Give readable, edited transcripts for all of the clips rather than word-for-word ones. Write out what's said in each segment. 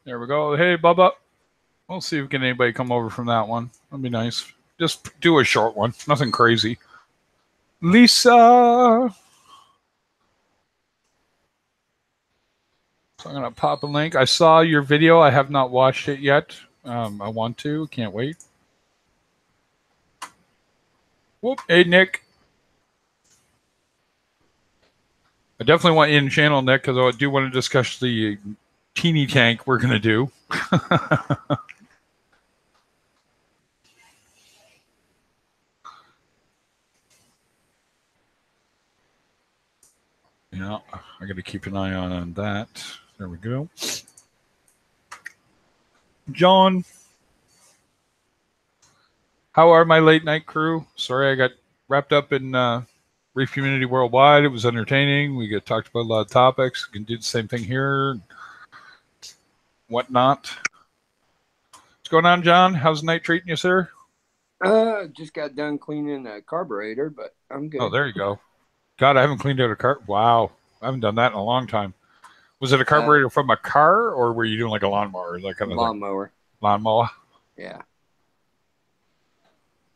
There we go. Hey, Bubba. We'll see if we can anybody come over from that one. That'd be nice. Just do a short one. Nothing crazy. Lisa. So I'm gonna pop a link. I saw your video. I have not watched it yet. I want to. Can't wait. Whoop. Hey, Nick. I definitely want you in the channel, Nick, because I do want to discuss the teeny tank we're gonna do. Yeah, I got to keep an eye on that. There we go. John, how are my late night crew? Sorry, I got wrapped up in Reef Community Worldwide. It was entertaining. We got talked about a lot of topics. We can do the same thing here. Whatnot. What's going on, John? How's the night treating you, sir? Just got done cleaning a carburetor, but I'm good. Oh, there you go. God, I haven't cleaned out a car. Wow, I haven't done that in a long time. Was it a carburetor from a car, or were you doing like a lawnmower, that kind of lawnmower? Lawnmower. Yeah.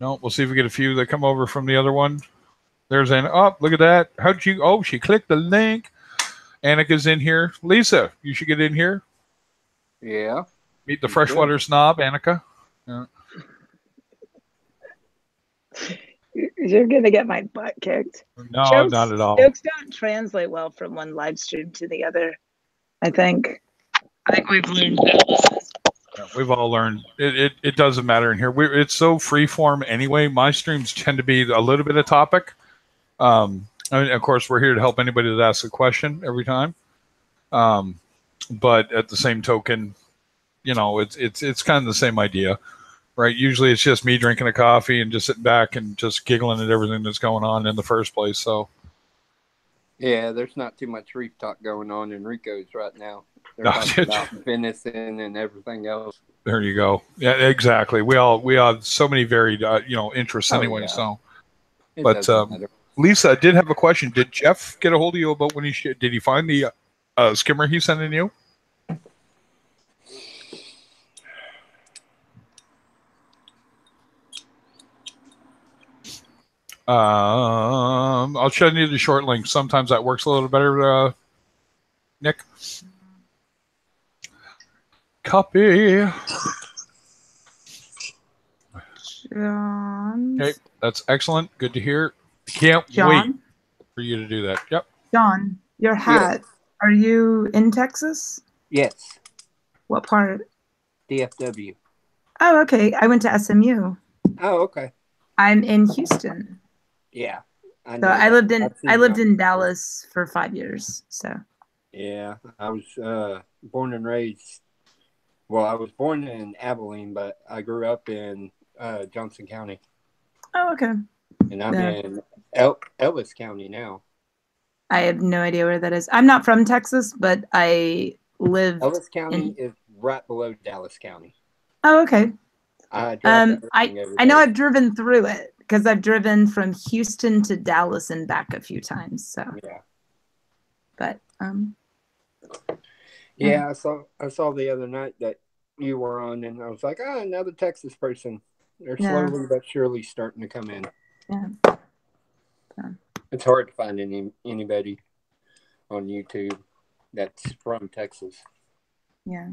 No, we'll see if we get a few that come over from the other one. There's an look at that. How'd you? Oh, she clicked the link. Annika's in here. Lisa, you should get in here. Yeah. Meet the freshwater snob, Annika. Yeah. You're gonna get my butt kicked. No, jokes, not at all. Jokes don't translate well from one live stream to the other. I think we've learned that. Yeah, we've all learned it doesn't matter in here. It's so freeform anyway. My streams tend to be a little bit of topic. I mean, of course, we're here to help anybody that asks a question every time. But at the same token, you know, it's kind of the same idea, right? Usually, it's just me drinking a coffee and just sitting back and just giggling at everything that's going on in the first place. So, yeah, there's not too much reef talk going on in Rico's right now. They're talking about venison and everything else. There you go. Yeah, exactly. We have so many varied interests anyway. Yeah. So, but Lisa did have a question. Did Jeff get a hold of you about when did he find the skimmer he's sending you? I'll send you the short link. Sometimes that works a little better, Nick. Copy. John. Okay, that's excellent. Good to hear. Can't wait for you to do that. Yep. John, your hat. Yes. Are you in Texas? Yes. What part? DFW. Oh, okay. I went to SMU. Oh, okay. I'm in Houston. Yeah. I lived in Dallas for 5 years. So. Yeah, I was born and raised. Well, I was born in Abilene, but I grew up in Johnson County. Oh, okay. And I'm in Ellis County now. I have no idea where that is. I'm not from Texas, but I live. Ellis County is right below Dallas County. Oh, okay. I know I've driven through it because I've driven from Houston to Dallas and back a few times. So yeah. But yeah, I saw the other night that you were on, and I was like, another Texas person. They're slowly but surely starting to come in. Yeah. It's hard to find anybody on YouTube that's from Texas. Yeah.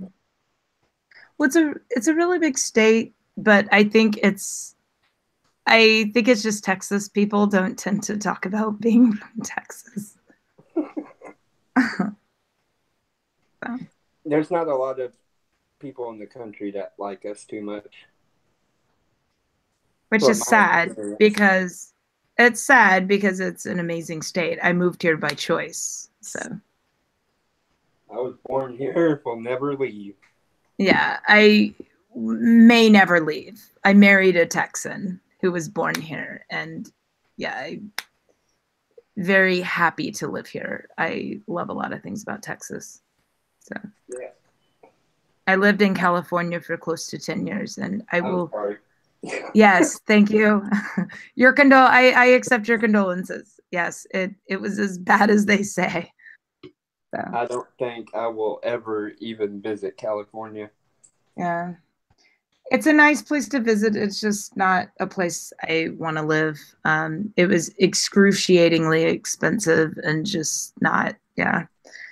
Well, it's a really big state, but I think it's just Texas people don't tend to talk about being from Texas. So. There's not a lot of people in the country that like us too much. Which is sad because it's an amazing state. I moved here by choice. So I was born here, will never leave. Yeah, I may never leave. I married a Texan who was born here, and yeah, I'm very happy to live here. I love a lot of things about Texas. So yeah. I lived in California for close to 10 years, and I will. Yes, thank you. I accept your condolences. Yes, it was as bad as they say. So I don't think I will ever even visit California. yeah, it's a nice place to visit. It's just not a place I want to live. It was excruciatingly expensive and just not. Yeah,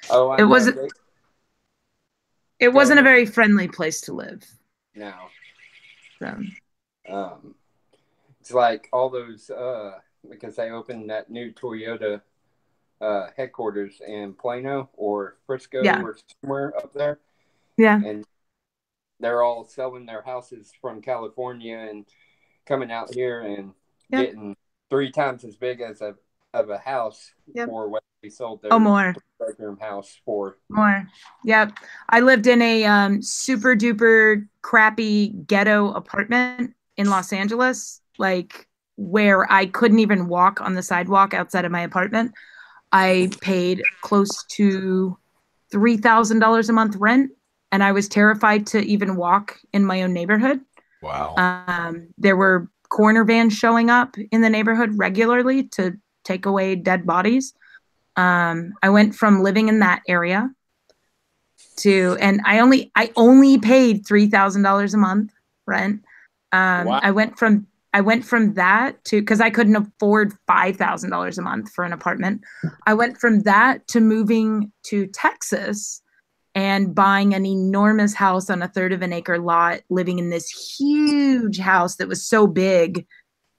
Oh, I it know. wasn't. It Go wasn't a ahead. very friendly place to live. No. So. It's like all those because they opened that new Toyota headquarters in Plano or Frisco Yeah. or somewhere up there. Yeah. And they're all selling their houses from California and coming out here and getting 3 times as big as of a house for what they sold their more bedroom house for. More. Yep. I lived in a super duper crappy ghetto apartment in Los Angeles, like where I couldn't even walk on the sidewalk outside of my apartment. I paid close to $3,000 a month rent, and I was terrified to even walk in my own neighborhood. Wow. There were coroner vans showing up in the neighborhood regularly to take away dead bodies. I went from living in that area and I only paid $3,000 a month rent. Wow. I went from that to, because I couldn't afford $5,000 a month for an apartment. I went from that to moving to Texas and buying an enormous house on a third of an acre lot, living in this huge house that was so big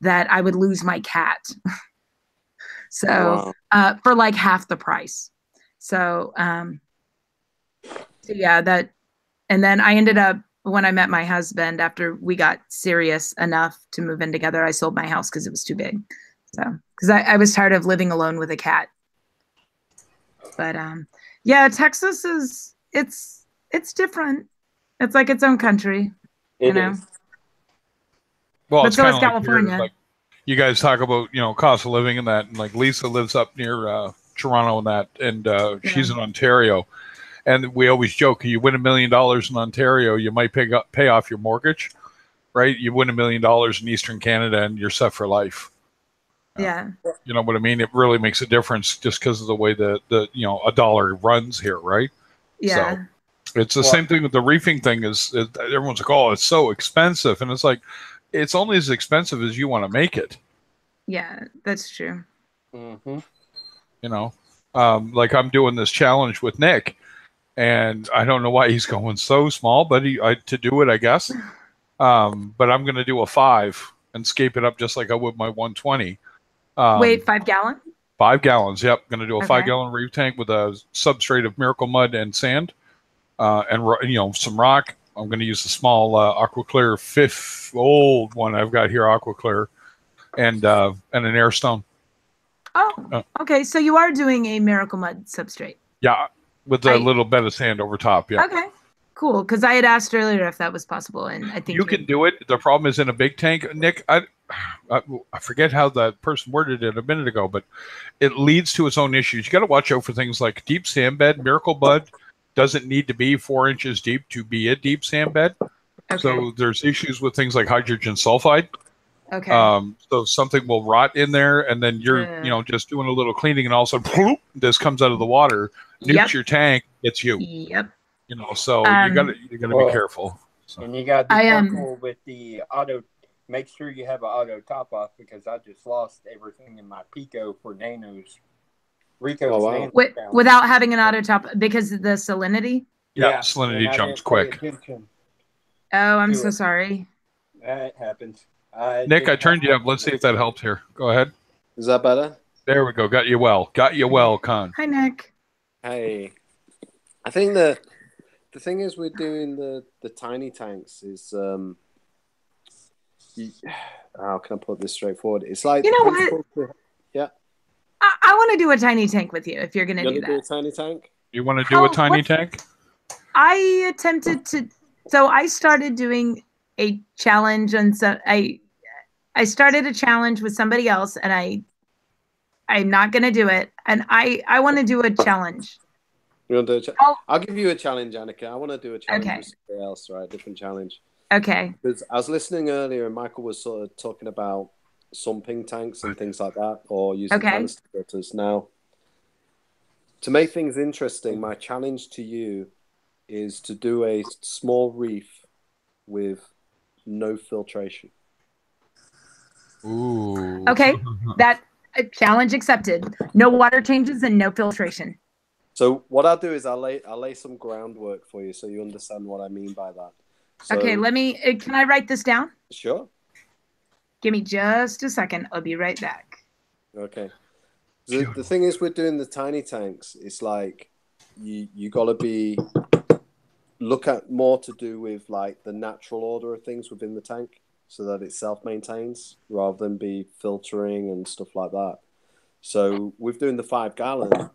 that I would lose my cat. So for like half the price. So yeah, and then I ended up, when I met my husband, after we got serious enough to move in together, I sold my house because it was too big. So, because I was tired of living alone with a cat. But yeah, Texas it's different. It's like its own country. It is. Well, but it's so is kind of California. like you guys talk about, cost of living and that, and like Lisa lives up near Toronto and that, and she's in Ontario. And we always joke, you win $1 million in Ontario, you might pay off your mortgage, right? You win $1 million in Eastern Canada and you're set for life. Yeah. You know what I mean? It really makes a difference just because of the way a dollar runs here, right? Yeah. So it's the same thing with the reefing thing. Is everyone's like, oh, it's so expensive. And it's like, it's only as expensive as you want to make it. Yeah, that's true. Mm-hmm. Like I'm doing this challenge with Nick. And I don't know why he's going so small, but to do it, I guess. But I'm going to do a 5 and scape it up just like I would my 120. Wait, 5 gallon? 5 gallons. Yep, going to do a 5-gallon reef tank with a substrate of Miracle Mud and sand, and some rock. I'm going to use a small AquaClear 5th old one I've got here, AquaClear, and an air stone. Oh, okay. So you are doing a Miracle Mud substrate. Yeah. With a little bit of sand over top, yeah. Okay, cool. Because I had asked earlier if that was possible, and I think you can do it. The problem is in a big tank, Nick. I forget how that person worded it a minute ago, but it leads to its own issues. You got to watch out for things like deep sand bed. Miracle Mud doesn't need to be 4 inches deep to be a deep sand bed. Okay. So there's issues with things like hydrogen sulfide. Okay. So something will rot in there, and then you're just doing a little cleaning, and all of a sudden, this comes out of the water. Nukes your tank, it's you. Yep. So you gotta be careful. So. And you gotta be careful with the auto. Make sure you have an auto top off, because I just lost everything in my Pico for Nanos. Rico's without having an auto top because of the salinity. Yeah, salinity jumps quick. Oh, I'm so sorry. It happens. Nick, I turned you up. Let's see if that helps here. Go ahead. Is that better? There we go. Got you well, Con. Hi, Nick. Hey, I think the thing is with doing the tiny tanks is how can I put this straightforward? It's like, you know what? Yeah. I want to do a tiny tank with you if you're going to do that. Do a tiny tank? You want to do a tiny tank? I attempted to. So I started doing a challenge, and so I started a challenge with somebody else, and I'm not going to do it. And I want to do a challenge. You want to do I'll give you a challenge, Annika. I want to do a challenge with somebody else, right? Different challenge. Okay. Because I was listening earlier, and Michael was sort of talking about sumping tanks and things like that, or using canister filters. Now, To make things interesting, my challenge to you is to do a small reef with no filtration. Ooh. Okay, that challenge accepted. No water changes and no filtration. So what I'll do is I'll lay some groundwork for you so you understand what I mean by that. So, okay, let me. Can I write this down? Sure. Give me just a second. I'll be right back. Okay. The thing is, we're doing the tiny tanks. It's like you got to look at more to do with like the natural order of things within the tank, so that it self-maintains rather than be filtering and stuff like that. So with doing the 5 gallon,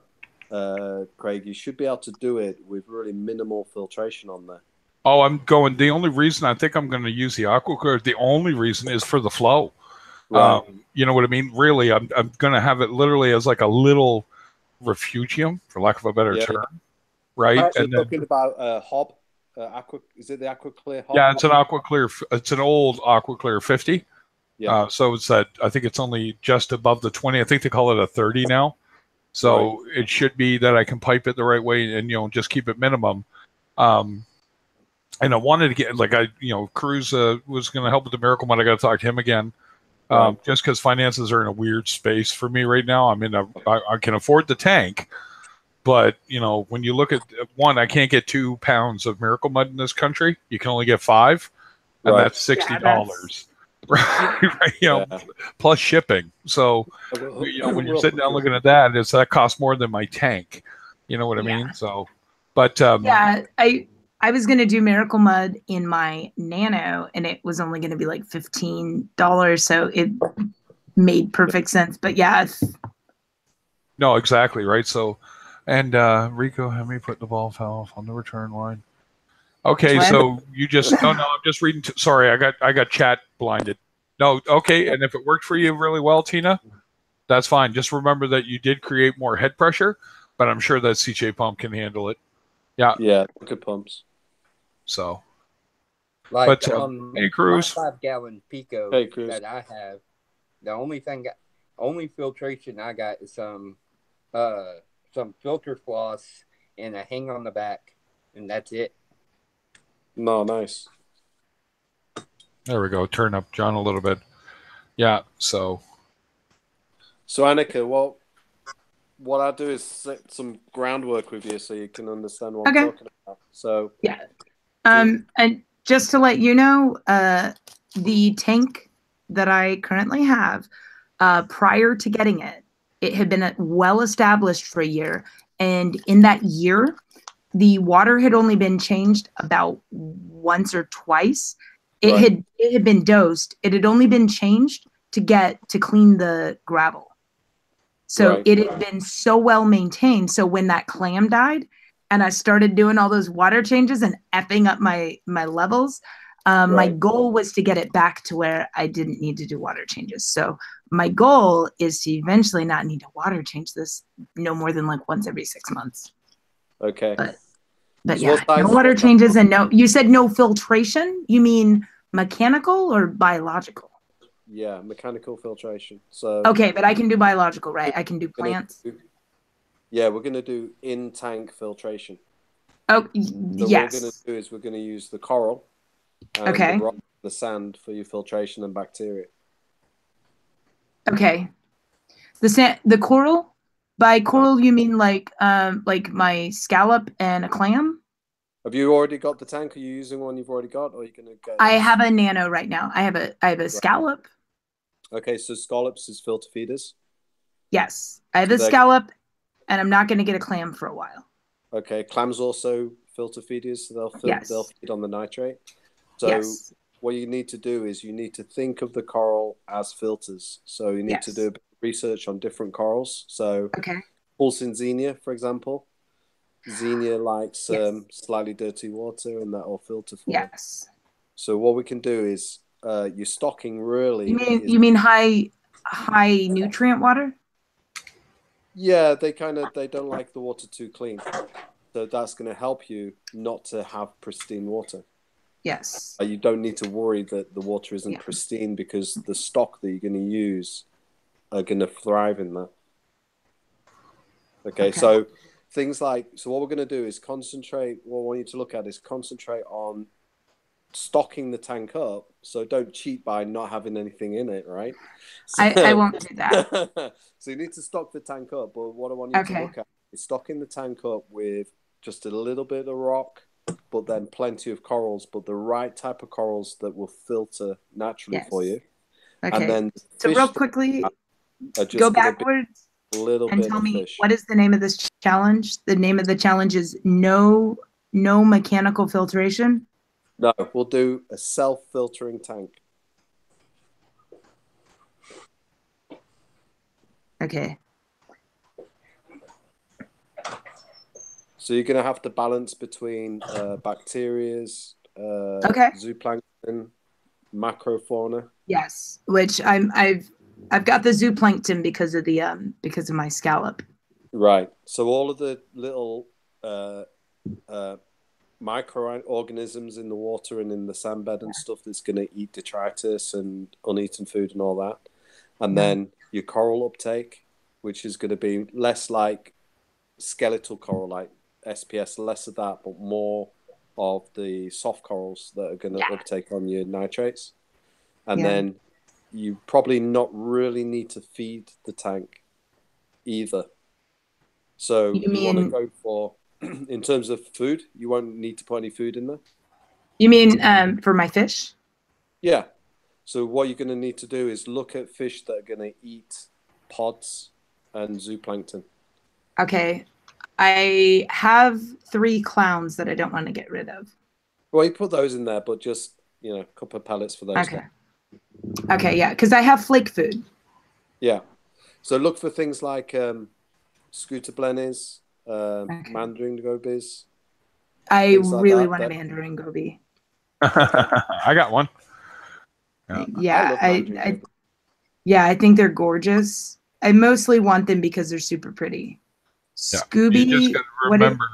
Craig, you should be able to do it with really minimal filtration on there. Oh, I'm going. The only reason I think I'm going to use the AquaClear, the only reason is for the flow. Right. You know what I mean? Really, I'm going to have it literally as like a little refugium, for lack of a better term, right? And talking about Hob, is it the AquaClear Hob? Yeah, it's an AquaClear. It's an old AquaClear 50. Yeah. So it's that. I think it's only just above the 20. I think they call it a 30 now. So it should be that I can pipe it the right way and just keep it minimum. And I wanted to get Cruz was going to help with the Miracle Mud. I got to talk to him again. Just because finances are in a weird space for me right now. I can afford the tank, but when you look at one, I can't get 2 pounds of Miracle Mud in this country. You can only get 5, and that's $60, right? Plus shipping. So when you're sitting down looking at that, that costs more than my tank. You know what I mean? So, but I was going to do Miracle Mud in my Nano, and it was only going to be like $15. So it made perfect sense. But yeah. No, exactly. Right. So, and Rico, have me put the ball foul on the return line. Okay. So you just, I'm just reading. Sorry. I got chat blinded. No. Okay. And if it worked for you really well, Tina, that's fine. Just remember that you did create more head pressure, but I'm sure that CJ pump can handle it. Yeah. Yeah. Good pumps. So, like, hey, Cruz, 5 gallon Pico that I have, the only filtration I got is some filter floss and a hang on the back, and that's it. No, nice. There we go. Turn up John a little bit. Yeah. So Annika, what I'll do is set some groundwork with you so you can understand what I'm talking about. So yeah. And just to let you know, the tank that I currently have, prior to getting it, it had been well established for a year. And in that year, the water had only been changed about once or twice. It had been dosed. It had only been changed to clean the gravel. So it had been so well maintained. So when that clam died, and I started doing all those water changes and effing up my levels, my goal was to get it back to where I didn't need to do water changes. So my goal is to eventually not need to water change this no more than like once every 6 months. Okay. But yeah, no water changes and you said no filtration. You mean mechanical or biological? Yeah, mechanical filtration. So okay, but I can do biological, right? I can do plants. Yeah, we're going to do in-tank filtration. Oh, yes. What we're going to do is we're going to use the coral and the rock, the sand for your filtration and bacteria. Okay. The coral? By coral, you mean like my scallop and a clam? Have you already got the tank? Are you using one you've already got, or are you going to get? I have a Nano right now. I have a scallop. Okay, so scallops is filter feeders. Yes, I have a scallop. And I'm not going to get a clam for a while. Okay, clams also filter feeders, so they'll feed on the nitrate. So what you need to do is you need to think of the coral as filters. So you need to do a bit of research on different corals. So pulsing xenia, for example. Xenia likes slightly dirty water, and that will filter for it. So what we can do is your stocking really. You mean high nutrient water? Yeah, they don't like the water too clean. So that's going to help you not to have pristine water. Yes. You don't need to worry that the water isn't pristine because the stock that you're going to use are going to thrive in that. Okay, so things like, so what we're going to do is concentrate, what I want you to look at is concentrate on stocking the tank up. So don't cheat by not having anything in it, right? So, I won't do that. So you need to stock the tank up. But what I want you to look at is stocking the tank up with just a little bit of rock, but then plenty of corals, but the right type of corals that will filter naturally for you. Okay. And then so real quickly, go backwards and tell me what is the name of this challenge? The name of the challenge is no mechanical filtration. No, we'll do a self-filtering tank. Okay. So you're going to have to balance between bacterias, zooplankton, macrofauna. Yes, which I've got the zooplankton because of my scallop. Right. So all of the little microorganisms in the water and in the sandbed and stuff that's going to eat detritus and uneaten food and all that. And then your coral uptake, which is going to be less like skeletal coral, like SPS, less of that, but more of the soft corals that are going to uptake on your nitrates. And then you probably not really need to feed the tank either. So you want to go for, in terms of food, you won't need to put any food in there. You mean for my fish? Yeah. So what you're going to need to do is look at fish that are going to eat pods and zooplankton. Okay. I have 3 clowns that I don't want to get rid of. Well, you put those in there, but just, a couple of pellets for those. Okay. Okay, yeah, because I have flake food. Yeah. So look for things like scooter blennies, mandarin gobies. I really want a mandarin goby. I got one. Yeah, I think they're gorgeous. I mostly want them because they're super pretty. Yeah. Scooby. You just gotta remember.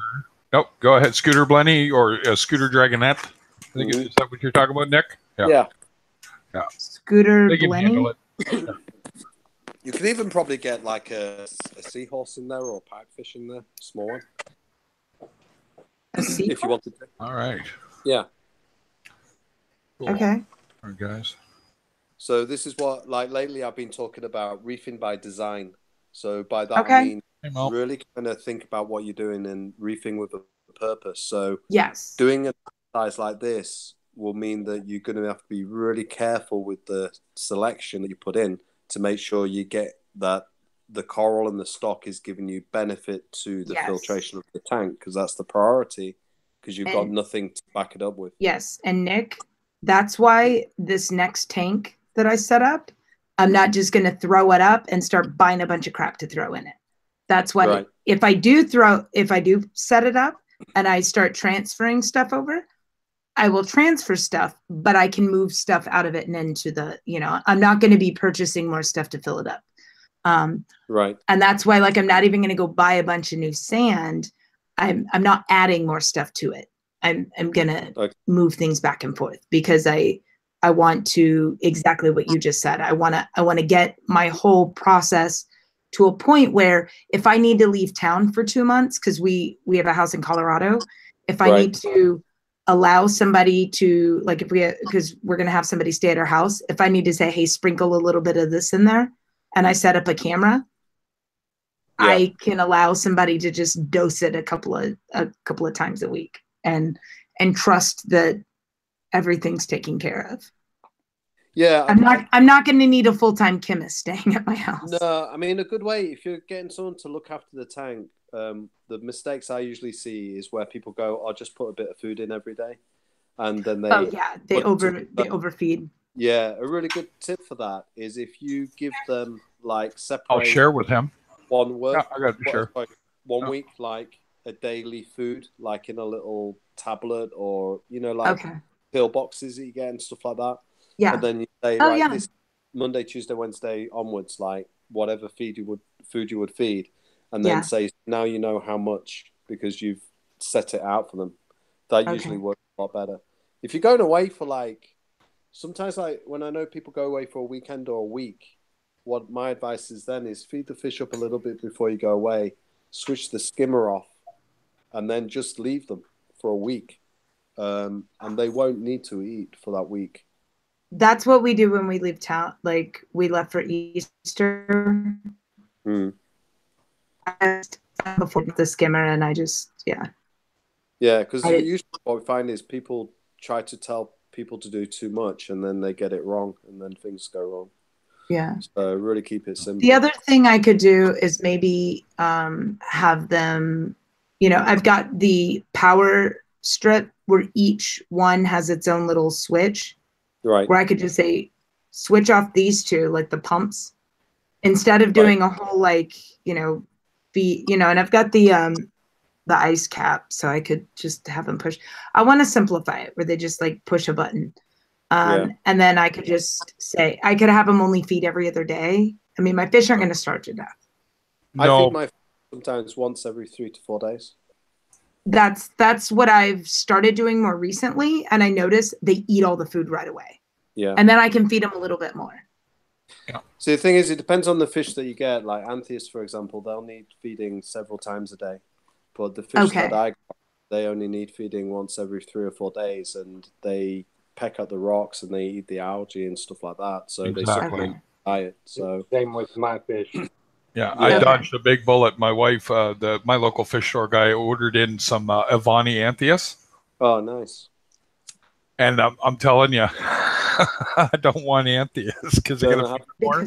Nope. Go ahead, Scooter Blenny or Scooter Dragonette. I think is that what you're talking about, Nick? Yeah. Scooter Blenny. You can even probably get like a seahorse in there or a pipefish in there, small one. If you wanted to. All right. Yeah. Cool. Okay. All right, guys. So this is what, like, lately I've been talking about reefing by design. So by that I mean really kind of think about what you're doing and reefing with a purpose. So doing an exercise like this will mean that you're going to have to be really careful with the selection that you put in to make sure you get that the coral and the stock is giving you benefit to the filtration of the tank, because that's the priority, because you've got nothing to back it up with. Yes. And Nick, that's why this next tank that I set up, I'm not just going to throw it up and start buying a bunch of crap to throw in it. That's what if I do set it up and I start transferring stuff over, I will transfer stuff, but I can move stuff out of it and into the, I'm not going to be purchasing more stuff to fill it up. Right. And that's why, like, I'm not even going to go buy a bunch of new sand. I'm not adding more stuff to it. I'm going to move things back and forth because I want to, exactly what you just said. I want to get my whole process to a point where if I need to leave town for 2 months, because we have a house in Colorado, if I need to allow somebody to, like, because we're going to have somebody stay at our house, if I need to say, hey, sprinkle a little bit of this in there, and I set up a camera, I can allow somebody to just dose it a couple of times a week and trust that everything's taken care of. Yeah, I'm not going to need a full-time chemist staying at my house. No, I mean, a good way, if you're getting someone to look after the tank, the mistakes I usually see is where people go, I'll just put a bit of food in every day, and then they overfeed. Yeah, a really good tip for that is if you give them, like, separate. I'll share with him. 1 week. Yeah, I got to share. Like 1 week, like a daily food, like in a little tablet or pill boxes that you get and stuff like that. Yeah. And then you say, this Monday, Tuesday, Wednesday onwards, like whatever food you would feed, and then say, now you know how much because you've set it out for them. That usually works a lot better. If you're going away for, like, sometimes, like, when I know people go away for a weekend or a week, what my advice is then is feed the fish up a little bit before you go away, switch the skimmer off and then just leave them for a week. And they won't need to eat for that week. That's what we do when we leave town. Like we left for Easter. Before the skimmer, and I just yeah, because usually what we find is people try to tell people to do too much, and then they get it wrong, and then things go wrong. Yeah. So really keep it simple. The other thing I could do is maybe have them, you know, I've got the power strip where each one has its own little switch. Right. Where I could just say, switch off these two, like the pumps, instead of doing a whole, like, you know, and I've got the ice cap, so I could just have them push. I want to simplify it where they just like push a button. And then I could just say, I could have them only feed every other day. I mean, my fish aren't going to starve to death. No. I feed my fish sometimes once every 3 to 4 days. That's what I've started doing more recently. And I notice they eat all the food right away. Yeah. And then I can feed them a little bit more. Yeah. So the thing is, it depends on the fish that you get. Like Anthias, for example, they'll need feeding several times a day. But the fish that I got, they only need feeding once every 3 or 4 days. And they peck at the rocks and they eat the algae and stuff like that. So they supplement diet. So same with my fish. Yeah, I dodged a big bullet. My wife, my local fish store guy, ordered in some Avani Anthias. Oh, nice. And I'm telling you, I don't want Anthias because they're going to feed more.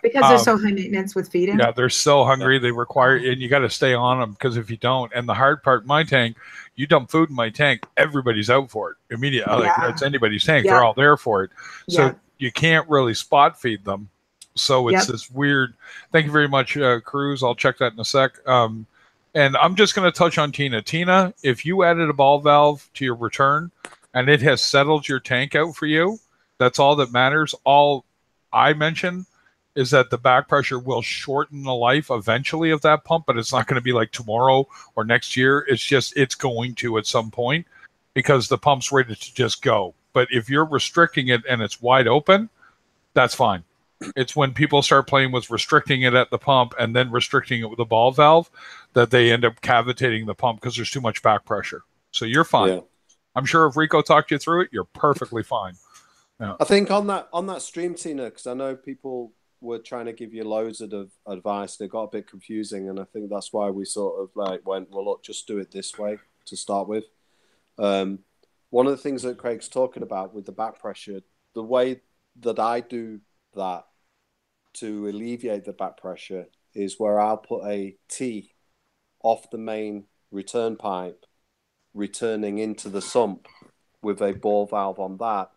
Because they're so high maintenance with feeding. Yeah, they're so hungry. They require, and you got to stay on them because if you don't, and the hard part in my tank, you dump food in my tank, everybody's out for it immediately. Like it's anybody's tank. They're all there for it. So you can't really spot feed them. So it's this weird. Thank you very much, Cruz. I'll check that in a sec. And I'm just going to touch on Tina. Tina, if you added a ball valve to your return and it has settled your tank out for you, that's all that matters. All I mention is that the back pressure will shorten the life eventually of that pump, but it's not going to be like tomorrow or next year. It's just, it's going to at some point because the pump's ready to just go. But if you're restricting it and it's wide open, that's fine. It's when people start playing with restricting it at the pump and then restricting it with the ball valve that they end up cavitating the pump because there's too much back pressure. So you're fine. Yeah. I'm sure if Rico talked you through it, you're perfectly fine. Yeah. I think on that stream, Tina, because I know people were trying to give you loads of advice. They got a bit confusing, and I think that's why we sort of like went, well, look, just do it this way to start with. One of the things that Craig's talking about with the back pressure, the way that I do that to alleviate the back pressure is where I'll put a T off the main return pipe, returning into the sump with a ball valve on that,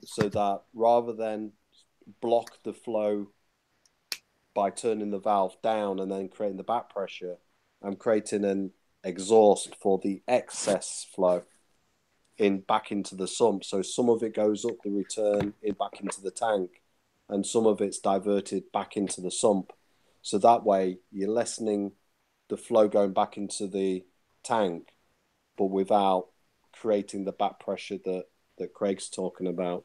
so that rather than block the flow by turning the valve down and then creating the back pressure, I'm creating an exhaust for the excess flow back into the sump. So some of it goes up the return back into the tank, and some of it's diverted back into the sump. So that way you're lessening the flow going back into the tank, but without creating the back pressure that Craig's talking about.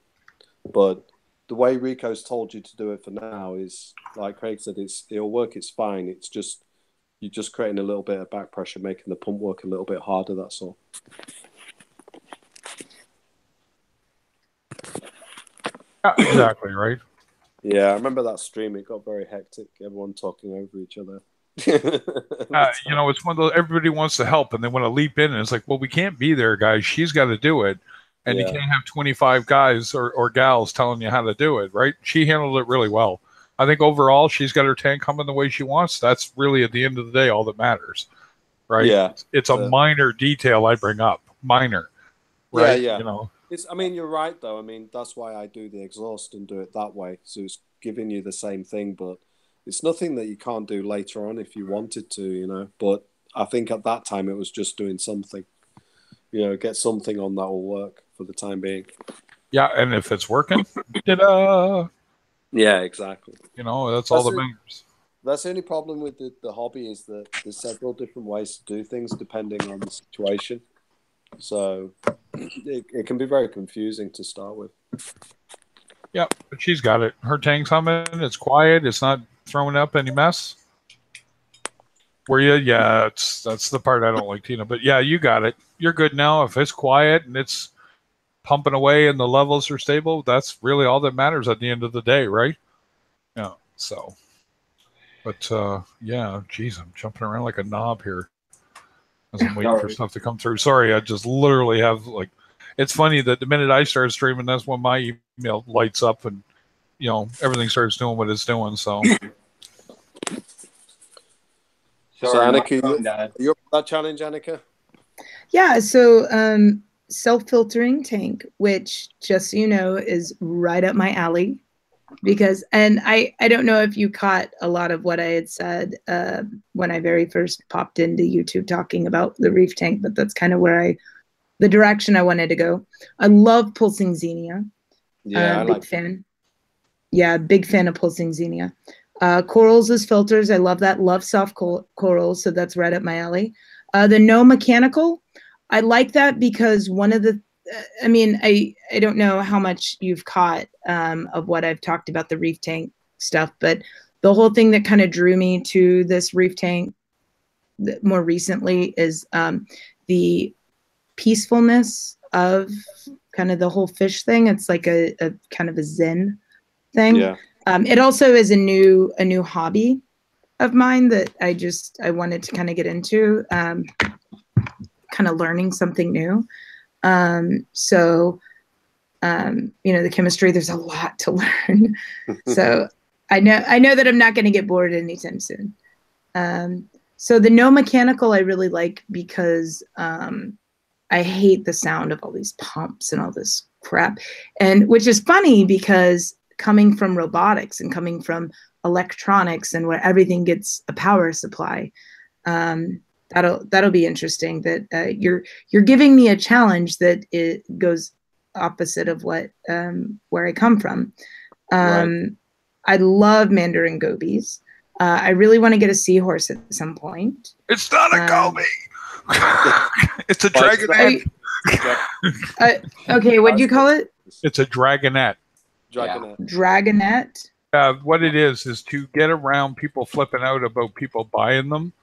But the way Rico's told you to do it for now is, like Craig said, it'll work, it's fine. It's just, you're just creating a little bit of back pressure, making the pump work a little bit harder, that's all. Exactly, right? Yeah, I remember that stream. It got very hectic. Everyone talking over each other. You know, it's one of those, everybody wants to help and they want to leap in, and it's like, well, we can't be there, guys. She's got to do it. And you can't have 25 guys or gals telling you how to do it, right? She handled it really well. I think overall, she's got her tank coming the way she wants. That's really, at the end of the day, all that matters, right? Yeah. It's a minor detail I bring up. Minor. Right? Yeah. You know. I mean, you're right, though. I mean, that's why I do the exhaust and do it that way. So it's giving you the same thing, but it's nothing that you can't do later on if you wanted to, you know. But I think at that time it was just doing something. You know, get something on that will work for the time being. Yeah, and if it's working, ta-da! Yeah, exactly. You know, that's all that matters. That's the only problem with the hobby is that there's several different ways to do things depending on the situation. So it can be very confusing to start with. Yeah, but she's got it. Her tank's humming. It's quiet. It's not throwing up any mess. Were you? Yeah, that's the part I don't like, Tina. But yeah, you got it. You're good now. If it's quiet and it's pumping away and the levels are stable, that's really all that matters at the end of the day, right? Yeah. So, but yeah, geez, I'm jumping around like a knob here as I'm waiting for stuff to come through. Sorry, I just literally have like. It's funny that the minute I started streaming, that's when my email lights up and everything starts doing what it's doing. So. Sorry, Annika, you up for that challenge, Annika? Yeah, so self-filtering tank, which, just so you know, is right up my alley. Because, and I don't know if you caught a lot of what I had said when I very first popped into YouTube talking about the reef tank, but that's kind of where the direction I wanted to go. I love pulsing Xenia. Yeah, big fan. Yeah, big fan of pulsing Xenia. Corals as filters. I love that. Love soft corals, so that's right up my alley. The no mechanical, I like that because one of the, I mean, I don't know how much you've caught of what I've talked about the reef tank stuff, but the whole thing that kind of drew me to this reef tank more recently is the peacefulness of kind of the whole fish thing. It's like a kind of a zen thing. Yeah. It also is a new hobby of mine that I wanted to kind of get into, kind of learning something new. So, the chemistry, there's a lot to learn. So I know that I'm not going to get bored anytime soon. So the no mechanical I really like because I hate the sound of all these pumps and all this crap, and which is funny because coming from robotics and coming from electronics and where everything gets a power supply, that'll be interesting. That you're giving me a challenge that it goes opposite of what where I come from. Right. I love Mandarin gobies. I really want to get a seahorse at some point. It's not a goby. It's a dragonette. Okay, what do you call it? It's a dragonette. Dragonette. What it is to get around people flipping out about people buying them.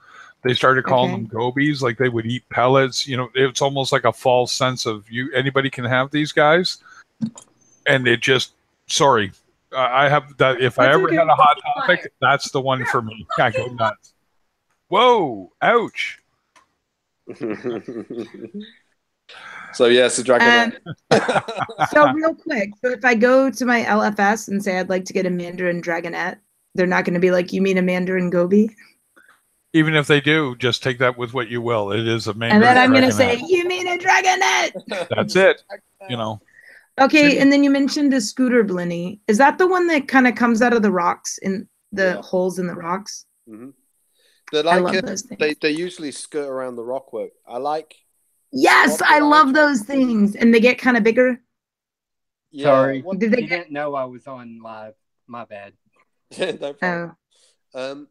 They started calling them gobies, like they would eat pellets. It's almost like a false sense of anybody can have these guys, and it just I have that. If I ever had a hot topic, that's the one for me. I go nuts. Whoa! Ouch! So yes, a dragonette. So real quick, so if I go to my LFS and say I'd like to get a Mandarin dragonette, they're not going to be like, "You mean a Mandarin goby?" Even if they do, just take that with what you will. It is a Mandarin. And then I'm going to say, "You mean a dragonette?" That's it. Okay, and then you mentioned a scooter blenny. Is that the one that kind of comes out of the rocks in the holes in the rocks? Mm-hmm. They're like, I love those things. They usually skirt around the rockwork. Yes, I love those things, and they get kind of bigger. Yeah. Sorry, you didn't know I was on live. My bad. No problem.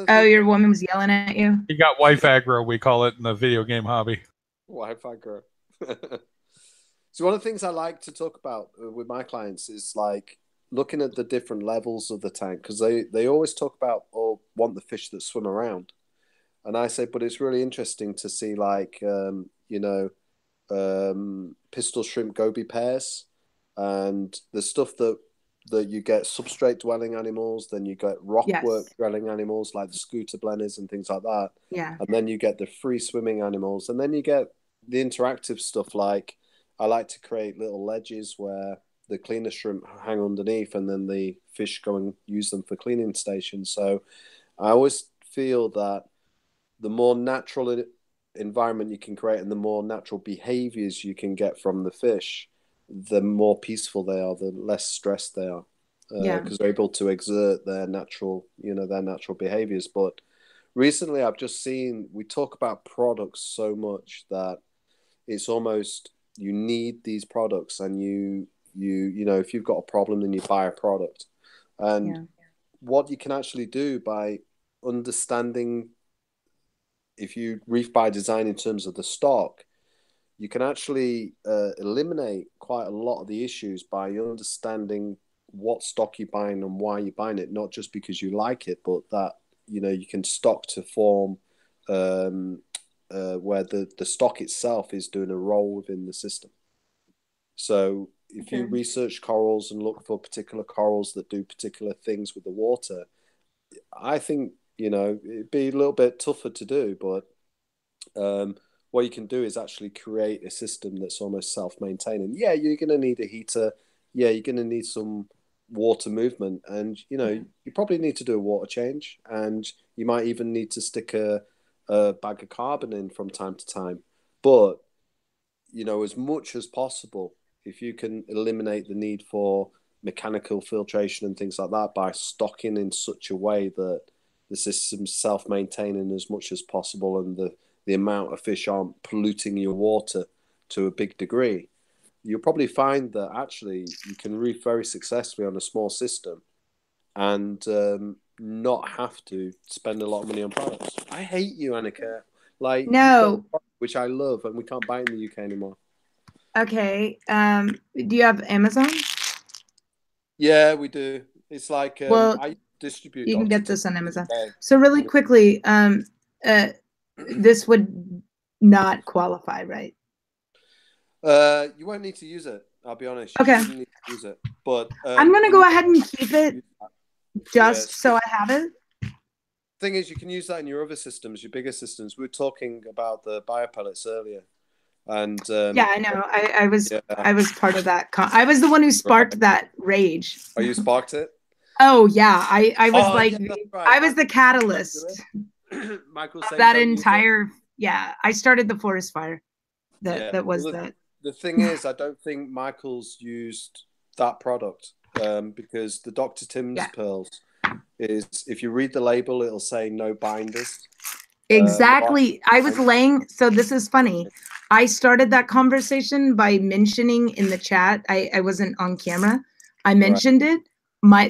Your woman was yelling at you. You got wife aggro, we call it in the video game hobby. Wife aggro. So one of the things I like to talk about with my clients is like looking at the different levels of the tank, because they always talk about or want the fish that swim around. And I say, but it's really interesting to see like, pistol shrimp goby pairs, and the stuff that you get substrate dwelling animals, then you get rockwork dwelling animals like the scooter blennies and things like that. Yeah. And then you get the free swimming animals, and then you get the interactive stuff. Like I like to create little ledges where the cleaner shrimp hang underneath, and then the fish go and use them for cleaning stations. So I always feel that the more natural environment you can create and the more natural behaviors you can get from the fish, the more peaceful they are, the less stressed they are, because they're able to exert their natural behaviors. But recently I've just seen, we talk about products so much that it's almost, you need these products, and you if you've got a problem, then you buy a product. And what you can actually do by understanding, if you reef by design in terms of the stock, you can actually eliminate quite a lot of the issues by understanding what stock you're buying and why you're buying it, not just because you like it, but that you can stock to form where the stock itself is doing a role within the system. So if you research corals and look for particular corals that do particular things with the water, I think, it'd be a little bit tougher to do, but what you can do is actually create a system that's almost self-maintaining. Yeah, you're going to need a heater. Yeah, you're going to need some water movement, and you probably need to do a water change, and you might even need to stick a bag of carbon in from time to time. But as much as possible, if you can eliminate the need for mechanical filtration and things like that by stocking in such a way that the system's self-maintaining as much as possible, and the amount of fish aren't polluting your water to a big degree, you'll probably find that actually you can reef very successfully on a small system and not have to spend a lot of money on products. I hate you, Annika. Like, no, which I love, and we can't buy it in the UK anymore. Okay. Do you have Amazon? Yeah, we do. It's like I distribute. You can get this on Amazon. So really quickly, this would not qualify, right? You won't need to use it. I'll be honest. Okay. You shouldn't need to use it. But I'm gonna go ahead and keep it just so I have it. Thing is, you can use that in your other systems, your bigger systems. We were talking about the biopellets earlier. And yeah, I know. I was part of that. I was the one who sparked that rage. Oh, you sparked it? Oh yeah, I was right. I was the catalyst. Michael, that entire I started the forest fire. That was that. The thing is, I don't think Michael's used that product because the Dr. Tim's pearls is, if you read the label, it'll say no binders. Exactly. I was laying. So this is funny. I started that conversation by mentioning in the chat. I wasn't on camera. I mentioned it.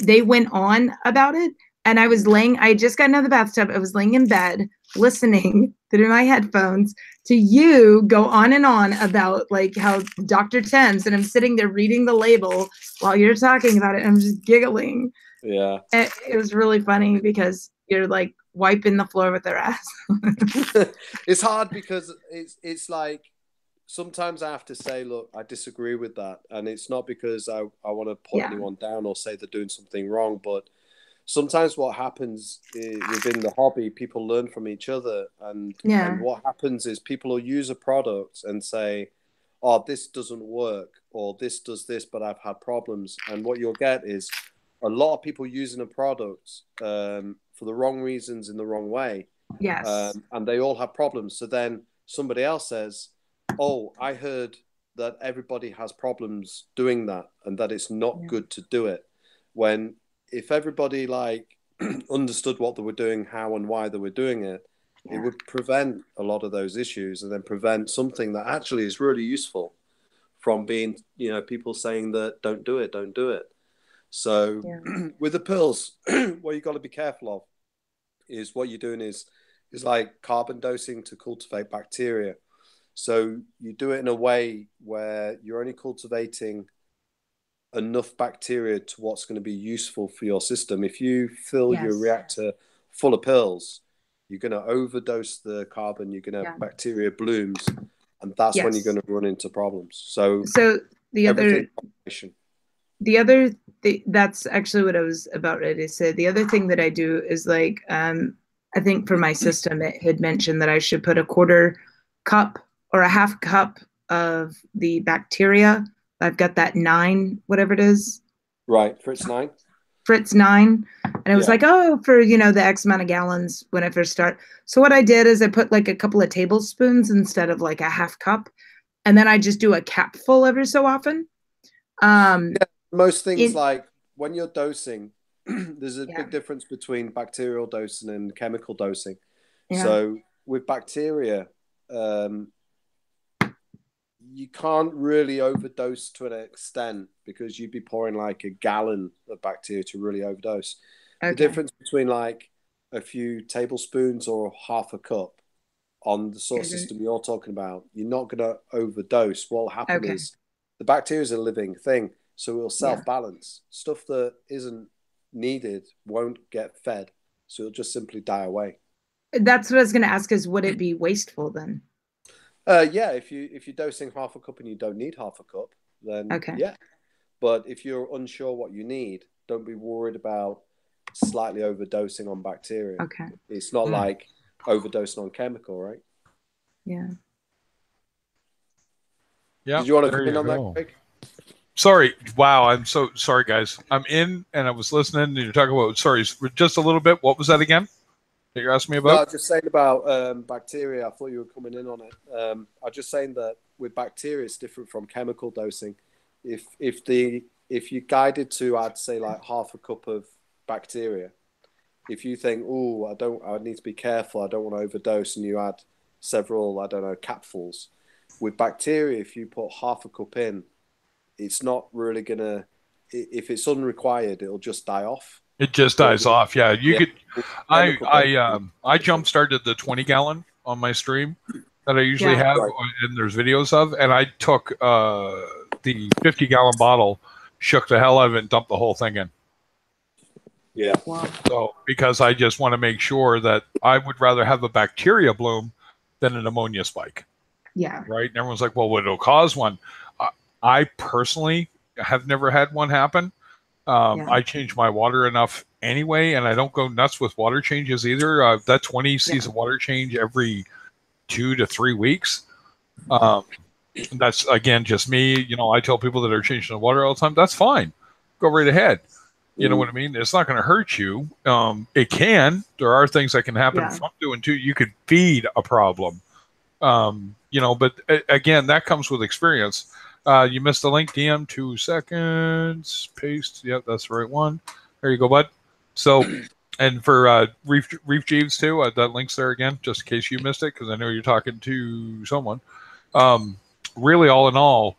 They went on about it, and I was laying. I just got out of the bathtub. I was laying in bed, listening through my headphones to you go on and on about like how Dr. Tim's, and I'm sitting there reading the label while you're talking about it. And I'm just giggling. Yeah. It was really funny because you're like wiping the floor with their ass. It's hard because it's like sometimes I have to say, look, I disagree with that, and it's not because I want to put anyone down or say they're doing something wrong, but sometimes what happens within the hobby, people learn from each other, and what happens is people will use a product and say, oh, this doesn't work, or this does this, but I've had problems. And what you'll get is a lot of people using a product for the wrong reasons in the wrong way. Yes. And they all have problems. So then somebody else says, oh, I heard that everybody has problems doing that and that it's not good to do it. When if everybody like understood what they were doing, how and why they were doing it, it would prevent a lot of those issues, and then prevent something that actually is really useful from being, people saying that don't do it. So with the pearls, what you got to be careful of is what you're doing is like carbon dosing to cultivate bacteria. So you do it in a way where you're only cultivating enough bacteria to what's going to be useful for your system. If you fill your reactor full of pearls, you're going to overdose the carbon, you're going to have bacteria blooms, and that's when you're going to run into problems. So that's actually what I was about ready to say. The other thing that I do is like, I think for my system, it had mentioned that I should put a 1/4 cup or a 1/2 cup of the bacteria. I've got that 9, whatever it is. Right. Fritz 9. Fritz 9. And it was like, oh, for, the X amount of gallons when I first start. So what I did is I put like a couple of tablespoons instead of like a 1/2 cup. And then I just do a cap full every so often. Most things like when you're dosing, there's a big difference between bacterial dosing and chemical dosing. Yeah. So with bacteria, you can't really overdose to an extent because you'd be pouring like a gallon of bacteria to really overdose. Okay. The difference between like a few tablespoons or 1/2 cup on the sort of system you're talking about, you're not going to overdose. What will happen is the bacteria is a living thing. So it will self-balance. Stuff that isn't needed won't get fed. so it'll just simply die away. That's what I was going to ask, is would it be wasteful then? Yeah, if you're dosing half a cup and you don't need half a cup, then yeah. But if you're unsure what you need, don't be worried about slightly overdosing on bacteria. Okay. It's not like overdosing on chemical, right? Yeah. Yeah. Did you want to come in on that, Craig? Sorry. Wow. I'm so sorry, guys. I'm in and I was listening and you're talking about, sorry, just a little bit. What was that again that you're asking me about? No, I was just saying about bacteria. I thought you were coming in on it. I was just saying that with bacteria, it's different from chemical dosing. If you're guided to, I'd say, like half a cup of bacteria, if you think, oh, I need to be careful, I don't want to overdose, and you add several, I don't know, capfuls. With bacteria, if you put half a cup in, it's not really gonna. If it's unrequired, it'll just die off. It just dies off. Yeah, you could. I jump started the 20-gallon on my stream that I usually have, and there's videos of, and I took the 50-gallon bottle, shook the hell out of it, and dumped the whole thing in. Yeah. Wow. So because I just want to make sure that I would rather have a bacteria bloom than an ammonia spike. Yeah. Right. And everyone's like, well, what will cause one? I personally have never had one happen. I change my water enough anyway, and I don't go nuts with water changes either. That 20 sees a water change every 2 to 3 weeks. That's, again, just me. You know, I tell people that are changing the water all the time, that's fine. Go right ahead. You know what I mean? It's not going to hurt you. It can. There are things that can happen from doing too. You could feed a problem. You know, but again, that comes with experience. You missed the link, DM, 2 seconds. Paste. Yep, that's the right one. There you go, bud. So, and for Reef Jeeves too, that link's there again, just in case you missed it, because I know you're talking to someone. Really, all in all,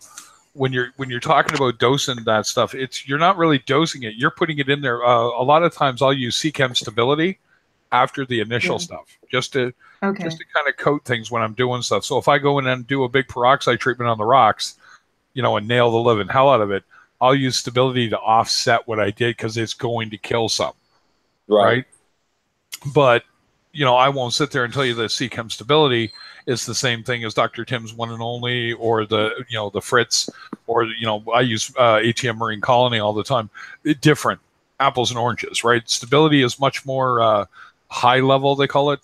when you're talking about dosing that stuff, you're not really dosing it. You're putting it in there. A lot of times, I'll use CChem stability after the initial stuff, just to kind of coat things when I'm doing stuff. So if I go in and do a big peroxide treatment on the rocks, you know, and nail the living hell out of it, I'll use stability to offset what I did because it's going to kill some. Right. But, you know, I won't sit there and tell you that CChem stability is the same thing as Dr. Tim's One and Only, or the, you know, the Fritz, or, you know, I use ATM Marine Colony all the time. Different apples and oranges, right? Stability is much more high level, they call it,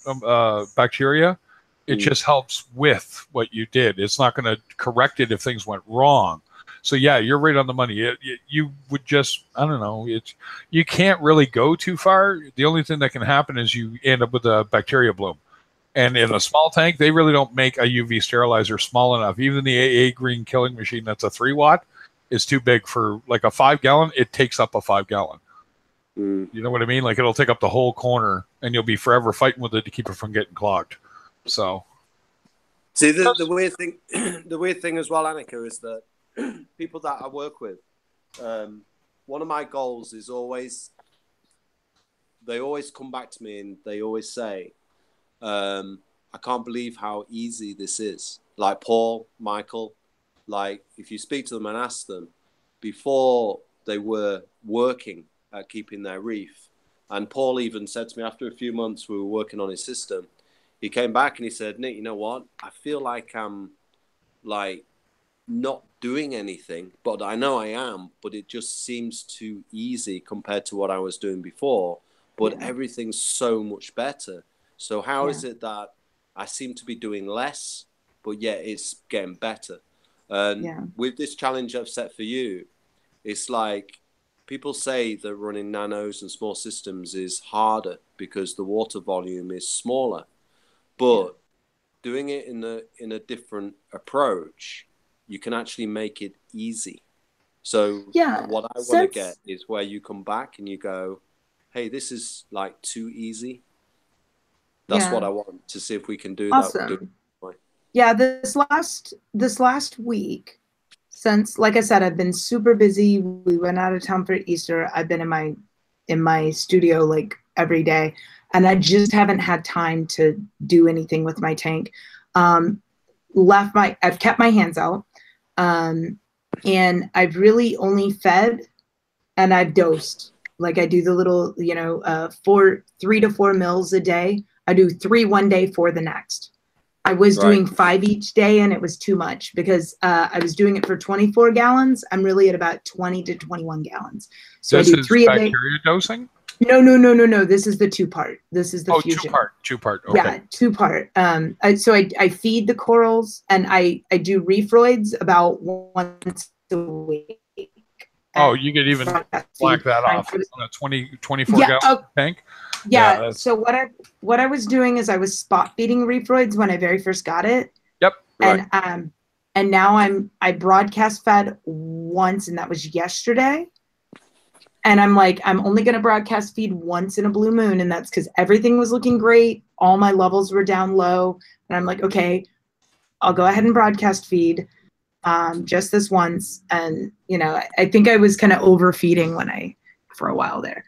bacteria. It just helps with what you did. It's not going to correct it if things went wrong. So yeah, you're right on the money. You would just, I don't know, you can't really go too far. The only thing that can happen is you end up with a bacteria bloom. And in a small tank, they really don't make a UV sterilizer small enough. Even the AA Green Killing Machine, that's a 3-watt, is too big for like a 5-gallon. It takes up a 5-gallon. You know what I mean? Like, it'll take up the whole corner, and you'll be forever fighting with it to keep it from getting clogged. So, see, the weird thing, the weird thing as well, Annika, is that people that I work with, one of my goals is always, they always come back to me and they always say, I can't believe how easy this is. Like Paul, Michael, like if you speak to them and ask them, before they were working at keeping their reef, and Paul even said to me after a few months we were working on his system, he came back and he said, Nick, you know what? I feel like I'm like not doing anything, but I know I am, but it just seems too easy compared to what I was doing before. But everything's so much better. So how is it that I seem to be doing less, but yet it's getting better? And with this challenge I've set for you, it's like people say that running nanos and small systems is harder because the water volume is smaller. But doing it in a different approach, you can actually make it easy. So what I want to get is where you come back and you go, hey, this is like too easy. That's what I want, to see if we can do that. Yeah, this last week, since, like I said, I've been super busy. We went out of town for Easter. I've been in my studio like every day, and I just haven't had time to do anything with my tank. I've kept my hands out, and I've really only fed and I've dosed Like I do the little, 3 to 4 mils a day. I do 3 one day, 4 the next. I was doing 5 each day, and it was too much because I was doing it for 24 gallons. I'm really at about 20 to 21 gallons. So this I do 3 a day. Bacteria dosing? No. This is the 2-part. This is the fusion. Two-part. Okay. Yeah, 2-part. So I feed the corals, and I do refroids about once a week. Oh, you could even black that off on a 24 gallon tank. Yeah. So what I was doing is I was spot feeding refroids when I very first got it. Yep. Right. And now I broadcast fed once, and that was yesterday. And I'm like, I'm only going to broadcast feed once in a blue moon, and that's because everything was looking great. All my levels were down low, and I'm like, okay, I'll go ahead and broadcast feed. Just this once. And, I think I was kind of overfeeding for a while there.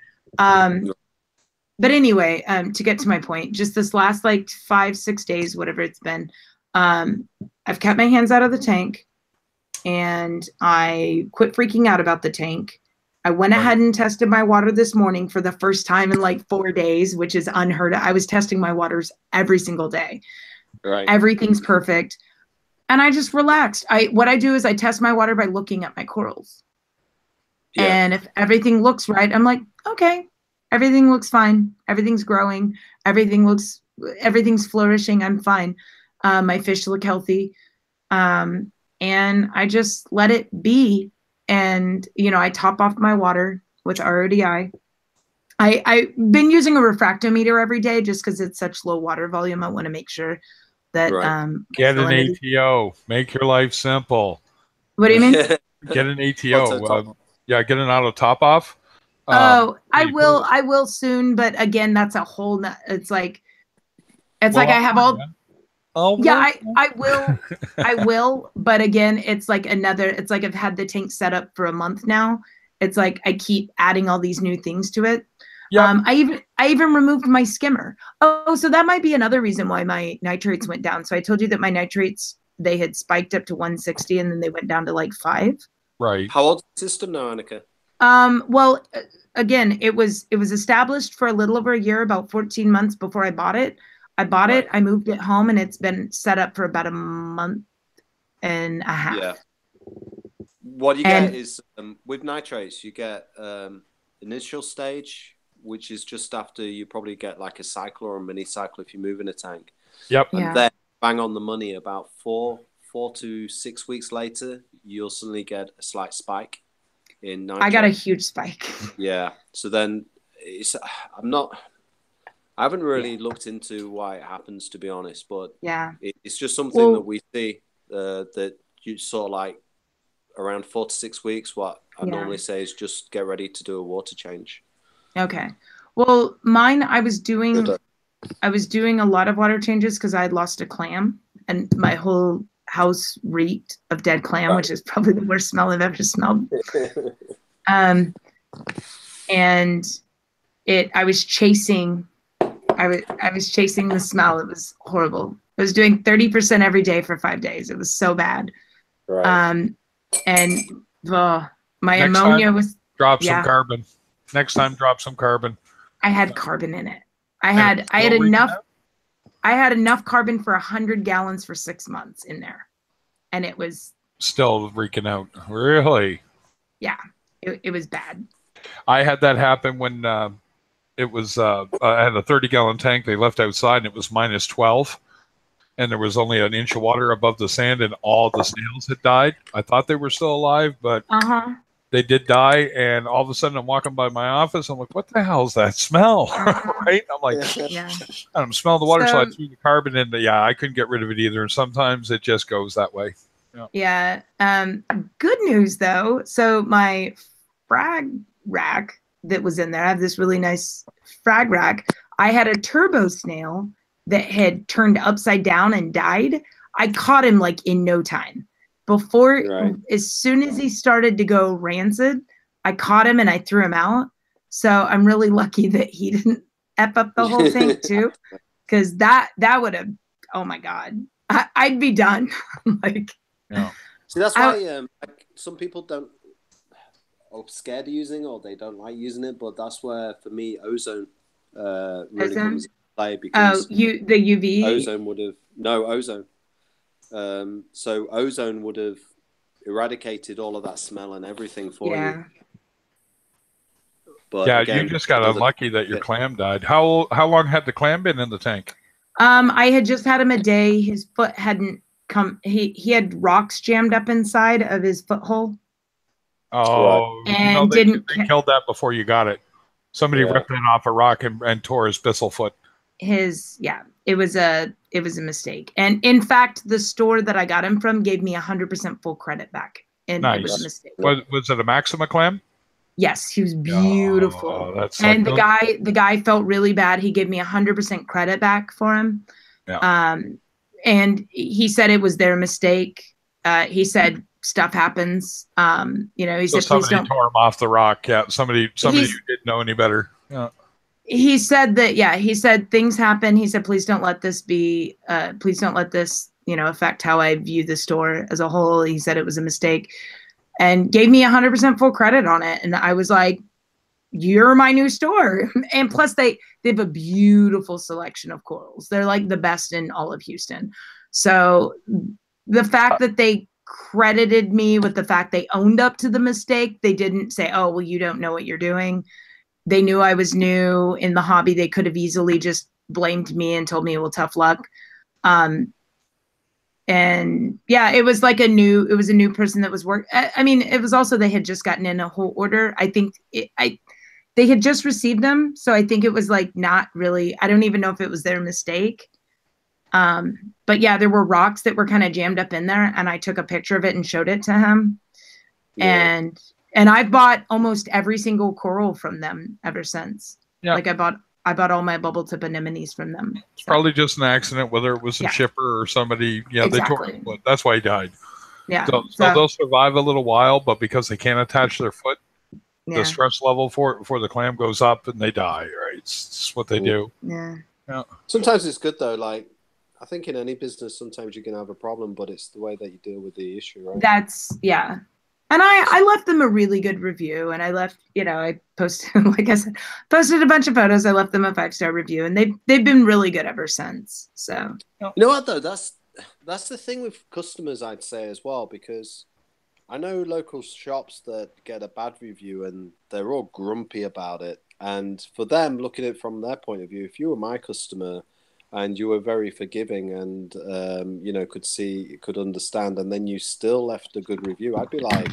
But anyway, to get to my point, just this last 5-6 days, whatever it's been, I've kept my hands out of the tank, and I quit freaking out about the tank. I went ahead and tested my water this morning for the first time in 4 days, which is unheard of. I was testing my waters every single day. Right. Everything's perfect. And I just relaxed. What I do is I test my water by looking at my corals. Yeah. And if everything looks right, I'm like, okay, everything looks fine. Everything's growing. Everything's flourishing. I'm fine. My fish look healthy. And I just let it be. And, I top off my water with RODI. I've been using a refractometer every day just because it's such low water volume. I want to make sure that get an ATO. Make your life simple. What do you mean? Get an ATO. Get an auto top off. I will soon, but again, that's a whole. It's like I have all. I will. I will, but again, it's like I've had the tank set up for a month now. It's like I keep adding all these new things to it. Yep. I even removed my skimmer. Oh, so that might be another reason why my nitrates went down. So I told you that my nitrates, they had spiked up to 160 and then they went down to 5. Right. How old's the system now, Annika? Well, again, it was established for a little over a year, about 14 months before I bought it. I bought it, I moved it home, and it's been set up for about a month and a half. Yeah. What you get is with nitrates, you get initial stage, which is just after you probably get a cycle or a mini cycle if you move in a tank. Yep. And then bang on the money, about 4 to 6 weeks later, you'll suddenly get a slight spike in nitrates. I got a huge spike. Yeah. So then I haven't really looked into why it happens, to be honest, but it's just something that we see that you sort of around 4 to 6 weeks. What I normally say is just get ready to do a water change. Okay. Well, mine, I was doing a lot of water changes because I had lost a clam, and my whole house reeked of dead clam, which is probably the worst smell I've ever smelled. And I was chasing the smell. It was horrible. I was doing 30% every day for 5 days. It was so bad. Right. And my ammonia was drop some carbon. Next time, drop some carbon. I had carbon in it. I had enough carbon for 100 gallons for 6 months in there, and it was still freaking out. Really? Yeah, it was bad. I had that happen when it was I had a 30-gallon tank they left outside, and it was -12, and there was only an inch of water above the sand, and all the snails had died. I thought they were still alive, but they did die. And all of a sudden, I'm walking by my office. I'm like, "What the hell is that smell?" Right? I'm like, I'm smelling the water, so I threw the carbon in. I couldn't get rid of it either. And sometimes it just goes that way. Yeah. Good news though. So my frag rack that was in there, I have this really nice frag rack. I had a turbo snail that had turned upside down and died. I caught him in no time. As soon as he started to go rancid, I caught him and I threw him out. So I'm really lucky that he didn't F up the whole tank too. Cause that would have, oh my God, I'd be done. See, that's why some people don't. scared of using it or they don't like using it. But that's where, for me, ozone really comes into play, because the UV ozone would have ozone. So ozone would have eradicated all of that smell and everything for you. But yeah, again, you just got unlucky that your clam died. How long had the clam been in the tank? I had just had him a day. His foot hadn't come. He had rocks jammed up inside of his foothold. Oh, and they killed that before you got it. Somebody ripped it off a rock and tore his bristle foot. It was a mistake. And in fact, the store that I got him from gave me 100% full credit back. And nice. It was a mistake. Was it a Maxima clam? Yes, he was beautiful. And the guy felt really bad. He gave me 100% credit back for him. Yeah. And he said it was their mistake. He said stuff happens. He said somebody tore him off the rock. Yeah, somebody who didn't know any better. Yeah. He said that. Yeah, he said things happen. He said, please don't let this be. Please don't let this, affect how I view the store as a whole. He said it was a mistake, and gave me 100% full credit on it. And I was like, "You're my new store." And plus, they have a beautiful selection of corals. They're like the best in all of Houston. So the fact that they credited me with the fact they owned up to the mistake, they didn't say, "Oh, well, you don't know what you're doing." They knew I was new in the hobby. They could have easily just blamed me and told me, "Well, tough luck." And yeah, it was a new person that was it was also, they had just gotten in a whole order. I think they had just received them. So I think it was not really, I don't even know if it was their mistake. But yeah, there were rocks that were kind of jammed up in there, and I took a picture of it and showed it to him. Yeah. And I've bought almost every single coral from them ever since. Yeah. I bought all my bubble tip anemones from them. It's probably just an accident, whether it was a shipper or somebody. Yeah, exactly. They tore his foot. That's why he died. Yeah. So they'll survive a little while, but because they can't attach their foot, the stress level for the clam goes up and they die. Right? It's what they do. Yeah. Yeah. Sometimes it's good though. Like, I think in any business, sometimes you can have a problem, but it's the way that you deal with the issue, right? Yeah. And I left them a really good review, and I left, I posted, like I said, posted a bunch of photos. I left them a 5-star review, and they've been really good ever since. So, you know what though? That's the thing with customers, I'd say as well, because I know local shops that get a bad review and they're all grumpy about it. And for them, looking at it from their point of view, if you were my customer and you were very forgiving and could understand, and then you still left a good review, I'd be like,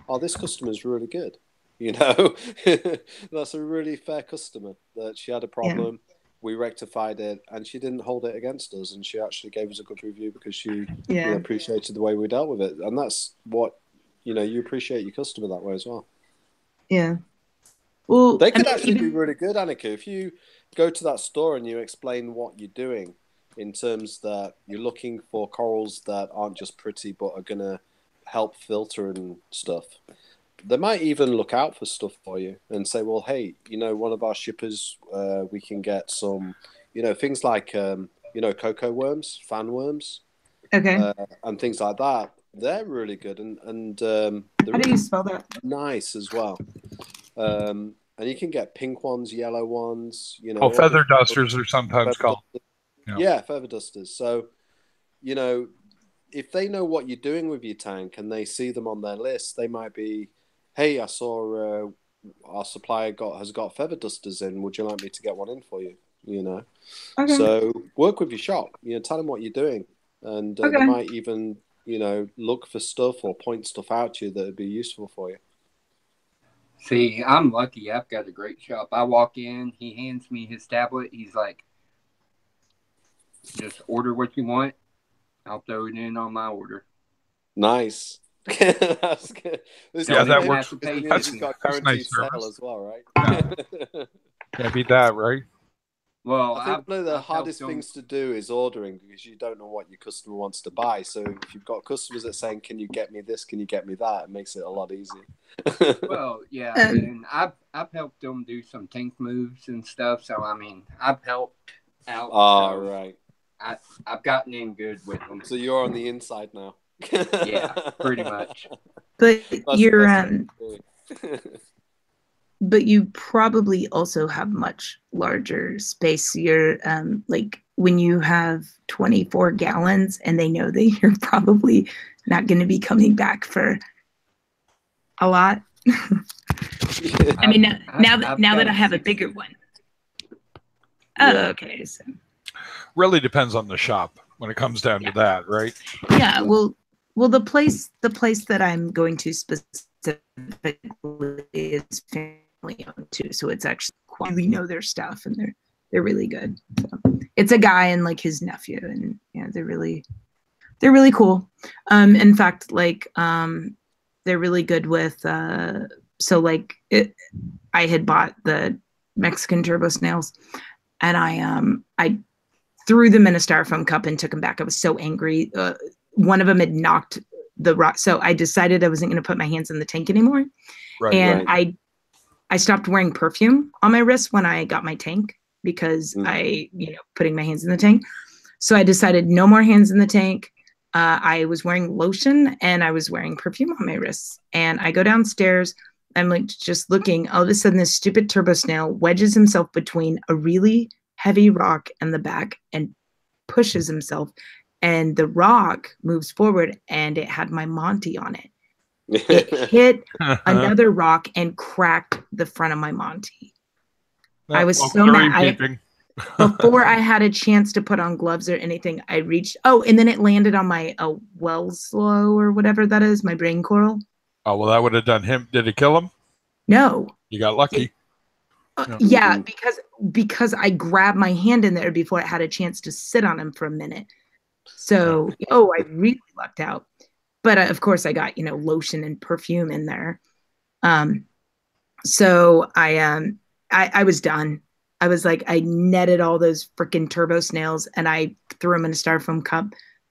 "Oh, this customer's really good." That's a really fair customer. That she had a problem, we rectified it, and she didn't hold it against us, and she actually gave us a good review because she appreciated the way we dealt with it, and that's what you appreciate your customer that way as well. Yeah. Well, they could actually be really good, Annika, if you go to that store and you explain what you're doing in terms that you're looking for corals that aren't just pretty but are going to help filter and stuff. They might even look out for stuff for you and say, well, hey, one of our shippers, we can get some, things like, cocoa worms, fan worms, okay, and things like that. They're really good, and how do you spell that? Nice as well. And you can get pink ones, yellow ones, feather dusters are sometimes called. Yeah, feather dusters. So, if they know what you're doing with your tank and they see them on their list, they might be, "Hey, I saw our supplier has got feather dusters in. Would you like me to get one in for you?" Okay. So work with your shop. Tell them what you're doing, and they might even look for stuff or point stuff out to you that would be useful for you. See, I'm lucky. I've got a great shop. I walk in, he hands me his tablet. He's like, "Just order what you want. I'll throw it in on my order." Nice. That's good. That works. That's got guaranteed sale as well, right? Yeah. Can't beat that, right? Well, I think one of the hardest things to do is ordering, because you don't know what your customer wants to buy. So if you've got customers that are saying, "Can you get me this? Can you get me that?" it makes it a lot easier. Well, yeah, and I've helped them do some tank moves and stuff. So I've helped out. Right. I've gotten in good with them. So you're on the inside now. Yeah, pretty much. But But you probably also have much larger space. You're like when you have 24 gallons and they know that you're probably not going to be coming back for a lot. I mean, now that I have a bigger one. Oh, okay. So. Really depends on the shop when it comes down to that, right? Yeah. Well, the place that I'm going to specifically is family owned too, so it's actually really know their stuff, and they're really good. So, it's a guy and like his nephew, and yeah, they're really cool. In fact, like they're really good with so like I had bought the Mexican turbo snails, and I threw them in a styrofoam cup and took them back. I was so angry. One of them had knocked the rock, so I decided I wasn't going to put my hands in the tank anymore. Right, and right. I stopped wearing perfume on my wrist when I got my tank because putting my hands in the tank. So I decided no more hands in the tank. I was wearing lotion and I was wearing perfume on my wrists. And I go downstairs. I'm like just looking. All of a sudden, this stupid turbo snail wedges himself between a really heavy rock and the back and pushes himself. And the rock moves forward, and it had my Monty on it. It hit another rock and cracked the front of my Monty. I was so mad. Before I had a chance to put on gloves or anything, I reached. Oh, and then it landed on my Wellslow or whatever that is, my brain coral. Oh, well, that would have done him. Did it kill him? No. You got lucky. Yeah, because I grabbed my hand in there before it had a chance to sit on him for a minute. So, I really lucked out. But of course, I got lotion and perfume in there. So I was done. I was like, I netted all those freaking turbo snails and I threw them in a styrofoam cup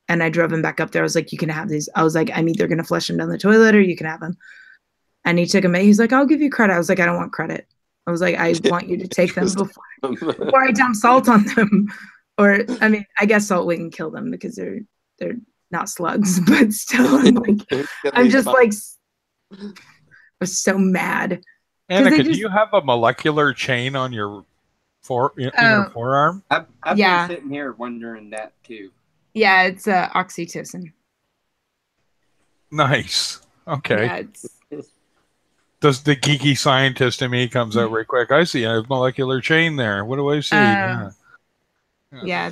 and I drove them back up there. I was like, you can have these. I was like, I'm either going to flush them down the toilet or you can have them. And he took them. He's like, I'll give you credit. I was like, I don't want credit. I was like, I want you to take them before I dump salt on them. Or, I mean, I guess salt wouldn't kill them because they're not slugs, but still, I'm just like, I was so mad. Annika, do you have a molecular chain on your forearm? I've been sitting here wondering that too. Yeah, it's oxytocin. Nice. Okay. Yeah, does the geeky scientist in me comes out right quick? I see a molecular chain there. What do I see? Yeah,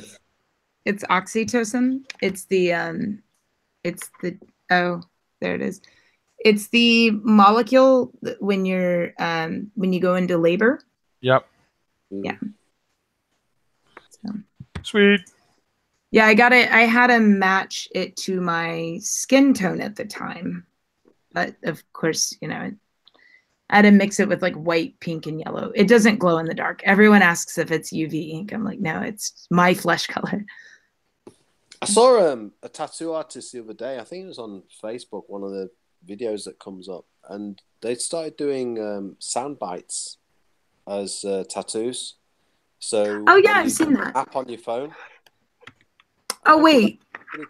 it's oxytocin. It's the there it is. It's the molecule when you go into labor. Yep. Yeah. So. Sweet. Yeah, I had to match it to my skin tone at the time, but of course, I had to mix it with like white, pink, and yellow. It doesn't glow in the dark. Everyone asks if it's UV ink. I'm like, no, it's my flesh color. I saw a tattoo artist the other day. I think it was on Facebook, one of the videos that comes up, and they started doing sound bites as tattoos. So, I've seen that app on your phone. Oh wait,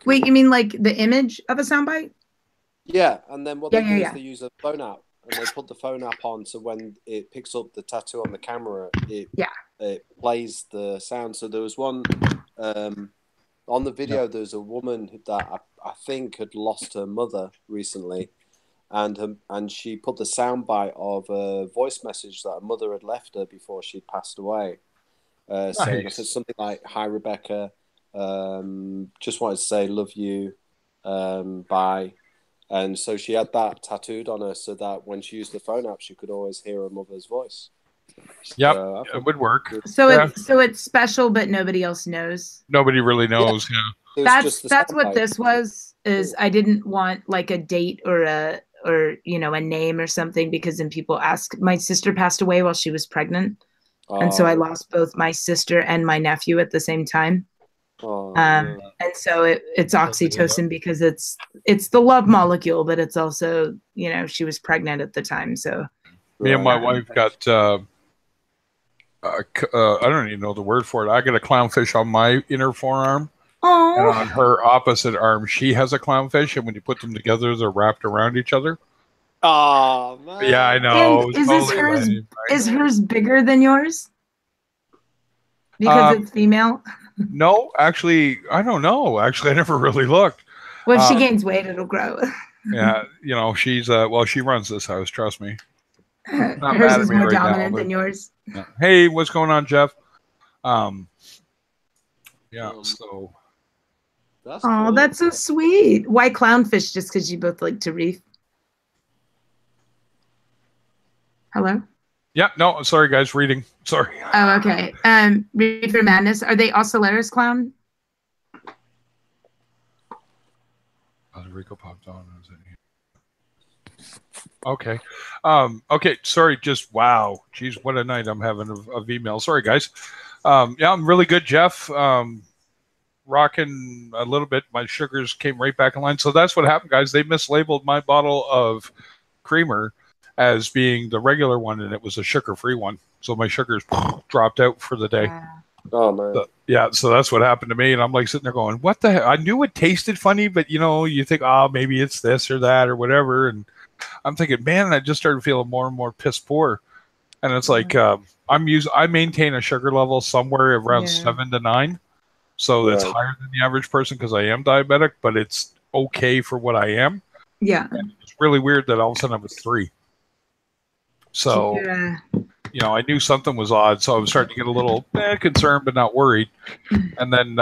you mean like the image of a soundbite? Yeah, and then what they do is they use a phone app. And they put the phone app on, so when it picks up the tattoo on the camera, it plays the sound. So there was one on the video. There's a woman that I think had lost her mother recently, and she put the soundbite of a voice message that her mother had left her before she passed away, saying something like, "Hi Rebecca, just wanted to say love you, bye." And so she had that tattooed on her so that when she used the phone app, she could always hear her mother's voice. Yep, it would work. So it's special, but nobody else knows. Nobody really knows. Yeah. That's what this was. Is I didn't want like a date or a name or something, because then people ask. My sister passed away while she was pregnant, and so I lost both my sister and my nephew at the same time. And so it's oxytocin because it's the love molecule, but it's also, she was pregnant at the time. So me and my wife got, I don't even know the word for it. I got a clownfish on my inner forearm. Aww. And on her opposite arm, she has a clownfish. And when you put them together, they're wrapped around each other. Oh man. Yeah, I know. And is hers bigger than yours? Because it's female? No, actually, I don't know. Actually, I never really looked. Well, if she gains weight, it'll grow. Yeah, she's she runs this house, trust me. Hers is more dominant than yours. Yeah. Hey, what's going on, Jeff? So that's cool. That's so sweet. Why clownfish? Just because you both like to reef? Hello? Yeah, no, sorry guys, reading. Sorry. Oh, okay. Reefer Madness. Are they Ocellaris clown? Rico popped on. Okay. Okay, sorry, just wow. Jeez, what a night I'm having of email. Sorry guys. Yeah, I'm really good, Jeff. Rocking a little bit. My sugars came right back in line. So that's what happened, guys. They mislabeled my bottle of creamer as being the regular one, and it was a sugar-free one. So my sugars dropped out for the day. Oh man. So that's what happened to me, and I'm like sitting there going, "What the hell?" I knew it tasted funny, but you think, "Oh, maybe it's this or that or whatever." And I'm thinking, man, I just started feeling more and more piss poor. And it's like I maintain a sugar level somewhere around 7 to 9, so that's higher than the average person because I am diabetic, but it's okay for what I am. Yeah, and it's really weird that all of a sudden I was 3. So, I knew something was odd, so I was starting to get a little concerned, but not worried. And then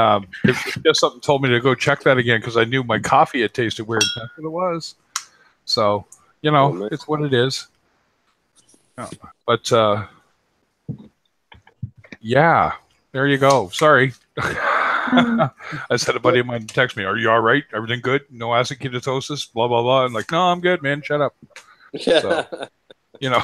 just something told me to go check that again because I knew my coffee had tasted weird. That's what it was. So, it's what it is. But, yeah, there you go. Sorry. I said a buddy of mine text me, "Are you all right? Everything good? No acid ketosis? Blah, blah, blah." I'm like, "No, I'm good, man. Shut up." So, no,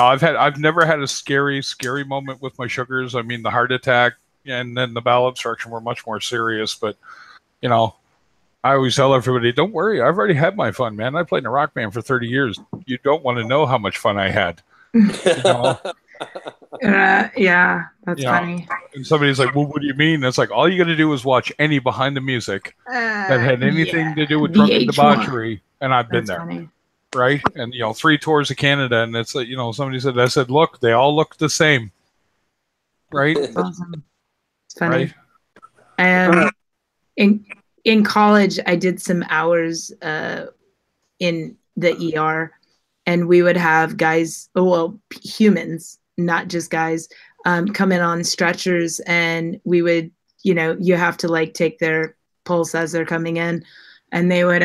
I've never had a scary moment with my sugars. I mean, the heart attack and then the bowel obstruction were much more serious. But, I always tell everybody, don't worry. I've already had my fun, man. I played in a rock band for 30 years. You don't want to know how much fun I had. Yeah, that's funny. And somebody's like, "Well, what do you mean?" It's like, all you got to do is watch any behind the music that had anything to do with drunken debauchery. And I've been there. Funny. Right. And, 3 tours of Canada. And it's like, somebody said, I said, look, they all look the same. Right. Awesome. It's funny. Right? In college, I did some hours in the ER, and we would have guys, humans, not just guys, come in on stretchers, and we would, you have to take their pulse as they're coming in, and they would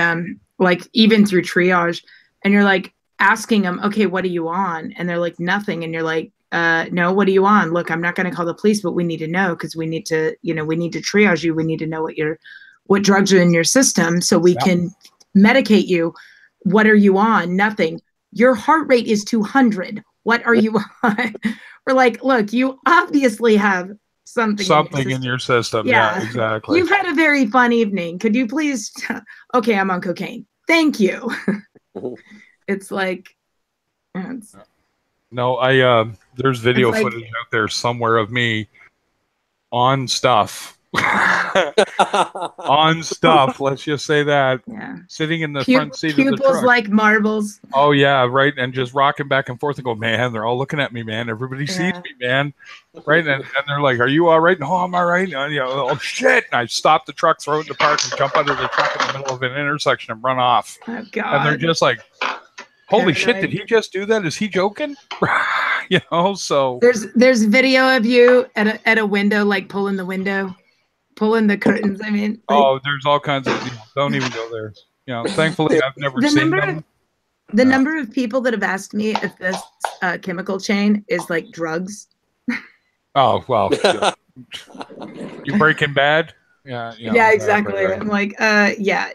even through triage, and you're asking them, "Okay, what are you on?" And they're like, "Nothing," and you're like, "No, what are you on? Look, I'm not going to call the police, but we need to know because we need to, we need to triage you. We need to know what drugs are in your system so we can medicate you. What are you on? Nothing. Your heart rate is 200. What are you on?" We're like, "Look, you obviously have something in your system. Yeah, exactly. You've had a very fun evening. Could you please?" "Okay, I'm on cocaine. Thank you." It's like, no, there's video footage out there somewhere of me on stuff. On stuff, let's just say that. Yeah. Sitting in the front seat of the truck. Pupils like marbles. Oh yeah, right, and just rocking back and forth and go, "Man, they're all looking at me, man. Everybody sees me, man." Right, and they're like, "Are you all right?" "No, I'm all right." "Oh shit!" And I stop the truck, throw it in the park, and jump under the truck in the middle of an intersection and run off. Oh God! And they're just like, "Holy shit! Did he just do that? Is he joking?" So there's video of you at a window, pulling the window. Pulling the curtains. I mean, there's all kinds of. Don't even go there. Thankfully, I've never seen them. The number of people that have asked me if this chemical chain is like drugs. Oh well, you Breaking Bad. Yeah, exactly. Right. I'm like,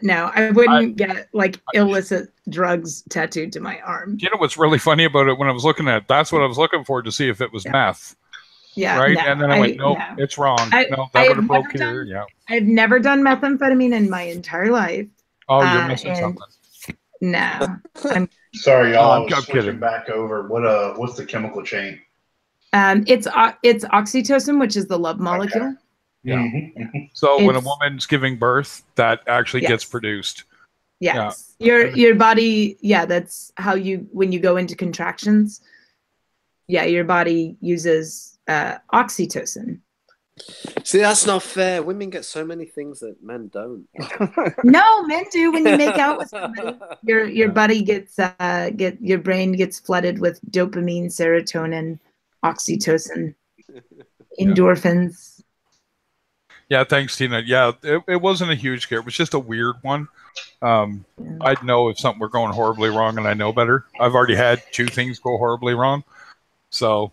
no, I wouldn't get illicit drugs tattooed to my arm. You know what's really funny about it? When I was looking at it, that's what I was looking for to see if it was meth. Yeah. Right. No, and then I went, nope, it's wrong. That would have broke here. Yeah. I've never done methamphetamine in my entire life. Oh, you're missing something. No. I'm sorry, y'all. I'm switching back over. What's the chemical chain? It's oxytocin, which is the love molecule. Okay. Yeah. So when a woman's giving birth, that actually gets produced. Yes. Yeah. Your body, that's how when you go into contractions, your body uses oxytocin. See, that's not fair. Women get so many things that men don't. No, men do. When you make out with somebody, your body gets your brain gets flooded with dopamine, serotonin, oxytocin, endorphins. Yeah, thanks, Tina. Yeah, it wasn't a huge scare. It was just a weird one. I'd know if something were going horribly wrong, and I know better. I've already had 2 things go horribly wrong. So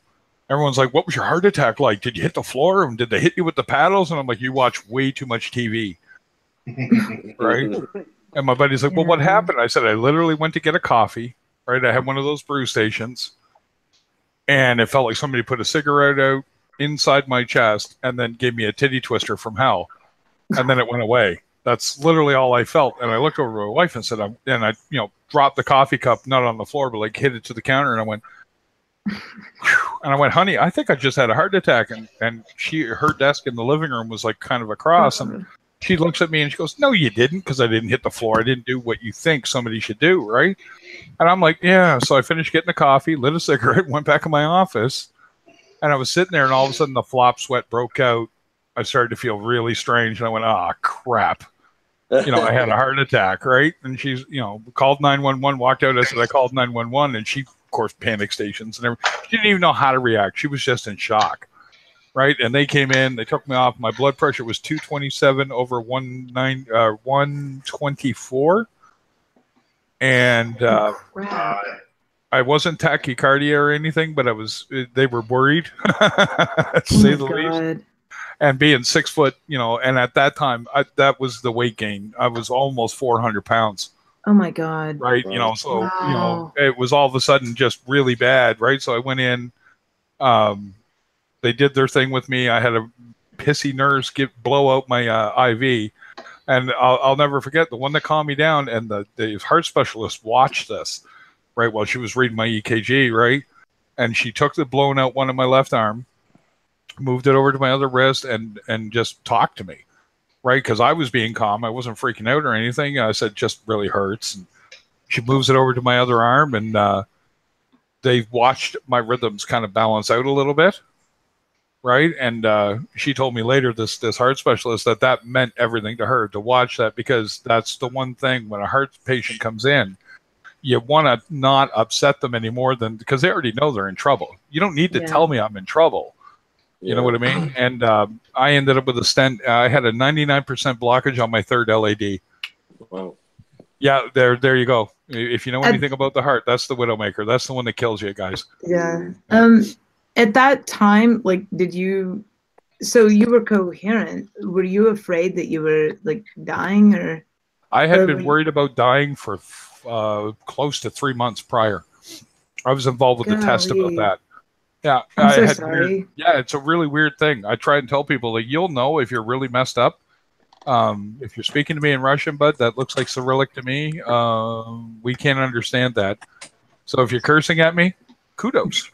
everyone's like, what was your heart attack like? Did you hit the floor? And did they hit you with the paddles? And I'm like, you watch way too much TV. Right? And my buddy's like, well, what happened? I said, I literally went to get a coffee. Right? I had one of those brew stations. And it felt like somebody put a cigarette out inside my chest and then gave me a titty twister from hell. And then it went away. That's literally all I felt. And I looked over to my wife and said, I dropped the coffee cup, not on the floor, but like hit it to the counter. And I went, and I went, honey, I think I just had a heart attack. And her desk in the living room was like kind of across. And she looks at me and she goes, no, you didn't, because I didn't hit the floor. I didn't do what you think somebody should do, right? And I'm like, yeah. So I finished getting the coffee, lit a cigarette, went back in my office. And I was sitting there and all of a sudden the flop sweat broke out. I started to feel really strange. And I went, crap. I had a heart attack, right? And she's, called 911, walked out. I said, I called 911. And she, of course, panic stations and everything. She didn't even know how to react. She was just in shock, right? And they came in, they took me off. My blood pressure was 227 over 124. And I wasn't tachycardia or anything, but they were worried, to say the least. And being 6 foot, and at that time, that was the weight gain. I was almost 400 pounds. Oh my God. Right. So, it was all of a sudden just really bad. Right. So I went in, they did their thing with me. I had a pissy nurse blow out my IV. And I'll never forget the one that calmed me down. And the heart specialist watched this, right, while she was reading my EKG, right? And she took the blown out one of my left arm, moved it over to my other wrist, and just talked to me, right? Because I was being calm. I wasn't freaking out or anything. I said, just really hurts. And she moves it over to my other arm, and they watched my rhythms kind of balance out a little bit, right? And she told me later, this heart specialist, that meant everything to her to watch that, because that's the one thing when a heart patient comes in, you want to not upset them anymore because they already know they're in trouble. You don't need to tell me I'm in trouble. You know what I mean? And I ended up with a stent. I had a 99% blockage on my third LAD. Wow. Yeah, there you go. If you know anything about the heart, that's the Widowmaker. That's the one that kills you, guys. Yeah. At that time, so you were coherent. Were you afraid that you were dying, or? I had been worried about dying for close to 3 months prior. I was involved with the test about that. Yeah, I'm so sorry. It's a really weird thing. I try and tell people you'll know if you're really messed up. If you're speaking to me in Russian, bud, that looks like Cyrillic to me. We can't understand that. So if you're cursing at me, kudos.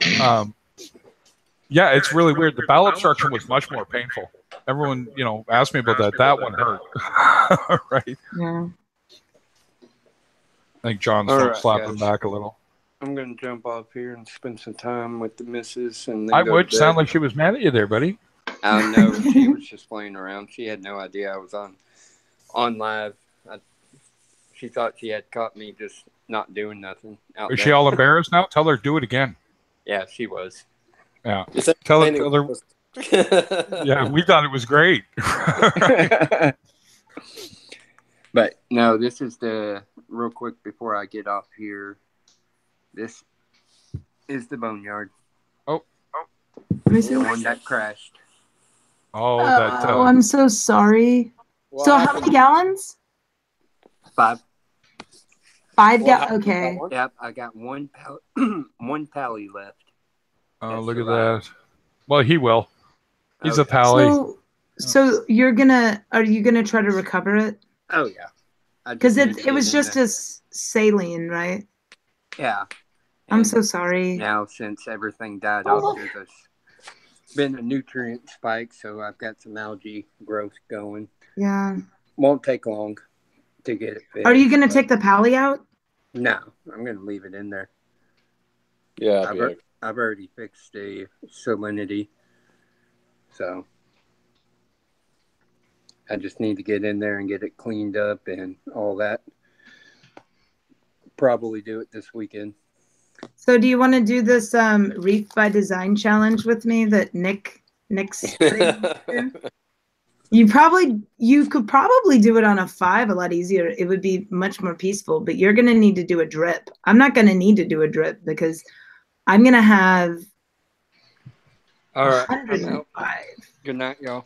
It's really weird. The bowel obstruction was much more painful. Everyone, asked me about that. That one hurt. Right? Yeah. I think John's slapping back a little. I'm going to jump off here and spend some time with the missus. And I would sound like she was mad at you there, buddy. I don't know. She was just playing around. She had no idea I was on live. She thought she had caught me just not doing nothing. Is she all embarrassed now? Tell her do it again. Yeah, she was. Yeah. Tell her. Yeah, we thought it was great. But no, this is real quick before I get off here. This is the boneyard. Oh. The one that crashed. Oh, I'm so sorry. So how many gallons? 5. 5 gallons. Okay. Yep, I got one pally left. Oh, look at that. Well, he will. He's a pally. So are you gonna try to recover it? Oh yeah. Because it was just a saline, right? Yeah. I'm so sorry. Now, since everything died off, there's been a nutrient spike, so I've got some algae growth going. Yeah. Won't take long. to get it fixed. Are you going to take the pally out? No, I'm going to leave it in there. Yeah, I've already fixed the salinity, so I just need to get in there and get it cleaned up and all that. Probably do it this weekend. So do you want to do this Reef by Design challenge with me that Nick's you could probably do it on a 5 a lot easier. It would be much more peaceful, but you're going to need to do a drip. I'm not going to need to do a drip because I'm going to have all right. 105. Good night, y'all.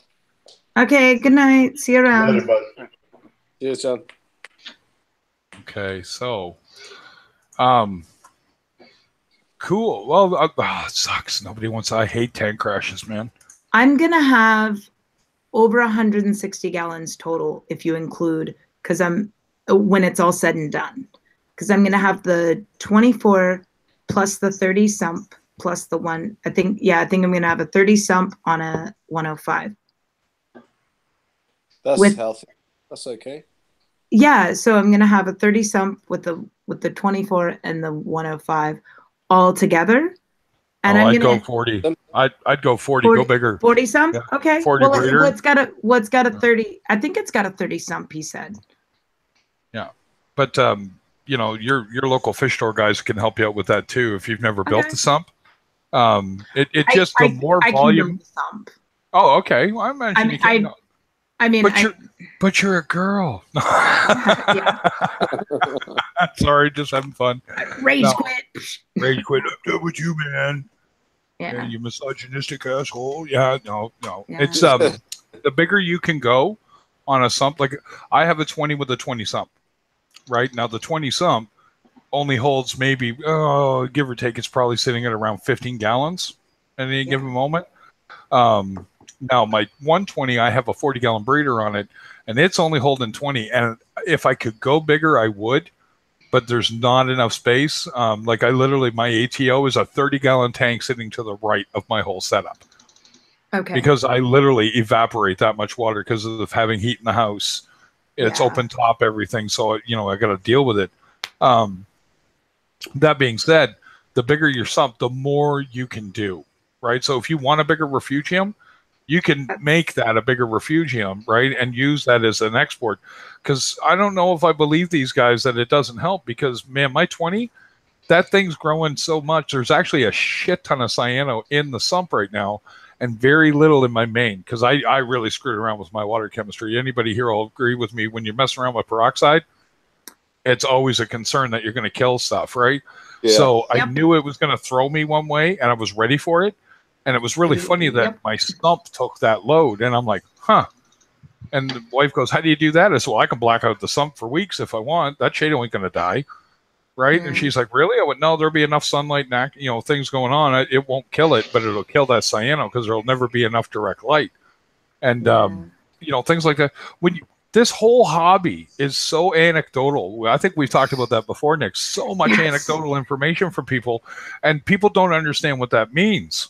Okay, good night. See you around. Cheers, John. Okay, so cool. Well, it sucks. Nobody wants. I hate tank crashes, man. I'm going to have over 160 gallons total if you include, because when it's all said and done, because I'm going to have the 24 plus the 30 sump plus the one. I think I'm going to have a 30 sump on a 105. That's healthy. That's okay. Yeah, so I'm going to have a 30 sump with the 24 and the 105 all together. And I'd go 40. I'd go 40. Go bigger. 40 sump. Yeah. Okay. 40 well, breeder. What's got a 30? I think it's got a 30 sump. He said. Yeah, but your local fish store guys can help you out with that too if you've never built the sump. The more volume. Can build the sump. Oh, okay. Well, but you're a girl. Sorry, just having fun. Rage quit. Rage quit. I'm done with you, man. Yeah. You misogynistic asshole. Yeah, no. Yeah. It's the bigger you can go on a sump. Like I have a 20 with a 20 sump. Right now, the 20 sump only holds maybe give or take. It's probably sitting at around 15 gallons at any given moment. Now my 120, I have a 40-gallon breeder on it, and it's only holding 20. And if I could go bigger, I would, but there's not enough space. Like my ATO is a 30-gallon tank sitting to the right of my whole setup. Okay. Because I literally evaporate that much water because of having heat in the house. It's open top, everything. So, I got to deal with it. That being said, the bigger your sump, the more you can do, right? So if you want a bigger refugium, you can make that a bigger refugium, right? And use that as an export. Because I don't know if I believe these guys that it doesn't help because, man, my 20, that thing's growing so much. There's actually a shit ton of cyano in the sump right now and very little in my main because I really screwed around with my water chemistry. Anybody here will agree with me. When you're messing around with peroxide, it's always a concern that you're going to kill stuff, right? Yeah. So I knew it was going to throw me one way and I was ready for it. And it was really funny that my sump took that load. And I'm like, huh. And the wife goes, how do you do that? I said, well, I can black out the sump for weeks if I want. That shade ain't going to die. Right. And she's like, really? I went, no, there'll be enough sunlight and, things going on. It won't kill it, but it'll kill that cyano because there'll never be enough direct light. And, things like that. This whole hobby is so anecdotal. I think we've talked about that before, Nick. So much anecdotal information from people, and people don't understand what that means.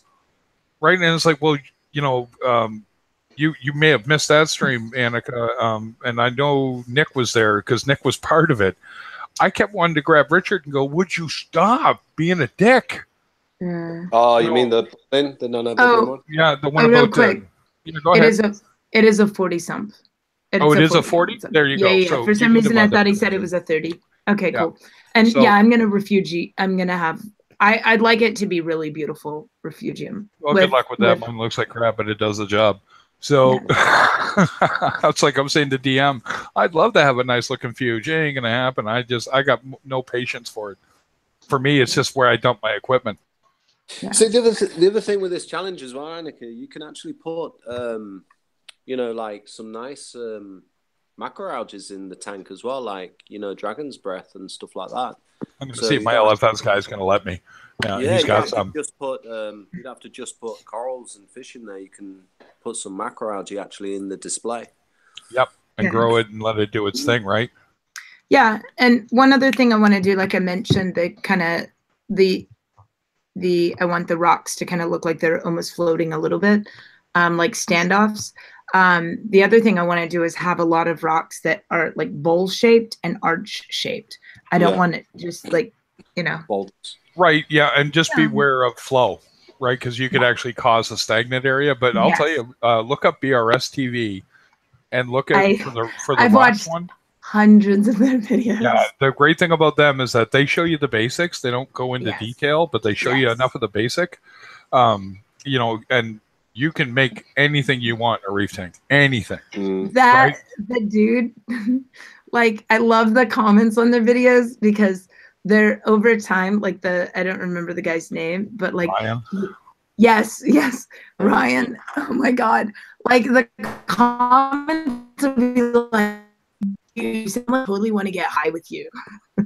Right. And it's like, well, you may have missed that stream, Annika. And I know Nick was there because Nick was part of it. I kept wanting to grab Richard and go, would you stop being a dick? Oh, you mean the non-ever one? Yeah, the one about quick. Go ahead. It is a 40 sump. It is a 40? There you go. Yeah. So for some reason, I thought he said it was a 30. Okay, cool. And I'm going to refugiate. I'm going to have... I'd like it to be really beautiful refugium. Well, good luck with that. Mine looks like crap, but it does the job. So it's like I'm saying to DM, I'd love to have a nice looking fuge. It ain't gonna happen. I got no patience for it. For me, it's just where I dump my equipment. Yeah. So the other thing with this challenge as well, Annika, you can actually put like some nice macroalgae in the tank as well, like dragon's breath and stuff like that. I'm going to see if my LFS guy is going to let me. Yeah, he's got some. You'd have to just put corals and fish in there. You can put some macroalgae actually in the display. Yep, and grow it and let it do its thing, right? Yeah, and one other thing I want to do, like I mentioned, I want the rocks to kind of look like they're almost floating a little bit. like standoffs. The other thing I want to do is have a lot of rocks that are like bowl shaped and arch shaped. I don't want it just like, you know. Boulders. Right. Yeah. And just beware of flow, right? Because you could actually cause a stagnant area. But I'll tell you, look up BRS TV and look at for the I've watched one. Hundreds of their videos. Yeah. The great thing about them is that they show you the basics. They don't go into detail, but they show you enough of the basic. You know, and you can make anything you want a reef tank. Anything. The dude, like, I love the comments on their videos because they're over time, like I don't remember the guy's name, but like, Ryan. Yes, Ryan. Oh my God. Like the comments would be like, you someone totally want to get high with you.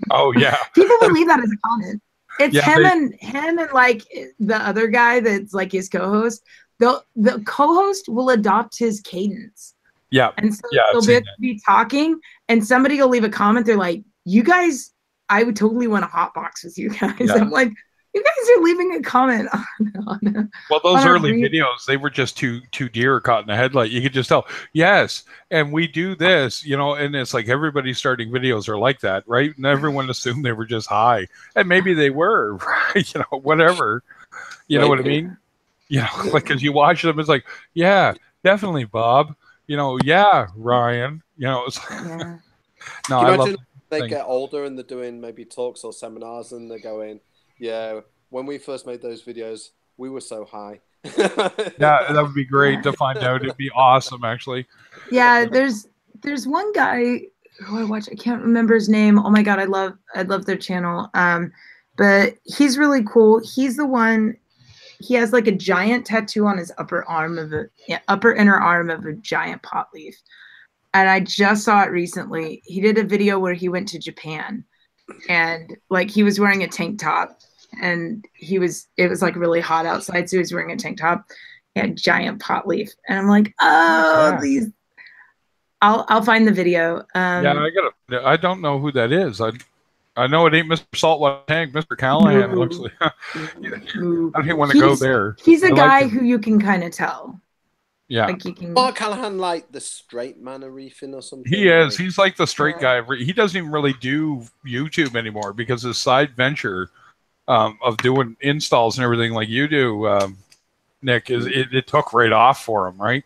Oh yeah. People will leave that as a comment. It's him and like the other guy that's like his co-host. The co-host will adopt his cadence. Yeah. And so they'll be talking and somebody will leave a comment. They're like, you guys, I would totally want to hotbox with you guys. Yeah. I'm like, you guys are leaving a comment on well, those early videos, they were just two deer caught in the headlight. You could just tell, yes, and we do this, you know, and it's like everybody's starting videos are like that, right? And everyone assumed they were just high. And maybe they were, right? You know, whatever. You know what I mean? You know, like, because you watch them, it's like, yeah, definitely, Bob. You know, yeah, Ryan. You know, it's like, no, I love they get older and they're doing maybe talks or seminars and they're going, yeah, when we first made those videos, we were so high. Yeah, that would be great to find out. It'd be awesome, actually. Yeah, there's one guy who I watch. I can't remember his name. Oh my God, I love their channel. But he's really cool. He's the one. He has like a giant tattoo on his upper inner arm of a giant pot leaf. And I just saw it recently. He did a video where he went to Japan and like he was wearing a tank top and it was like really hot outside. So he was wearing a tank top. He had a giant pot leaf. And I'm like, these, I'll find the video. I don't know who that is. I know it ain't Mr. Saltwater Tank. Mr. Callahan looks like. I don't want to go there. He's a guy who you can kind of tell. Yeah. Like you can. Mark Callahan, like the straight man of reefing or something. He is. He's like the straight guy. He doesn't even really do YouTube anymore because his side venture of doing installs and everything like you do, Nick, is it took right off for him, right?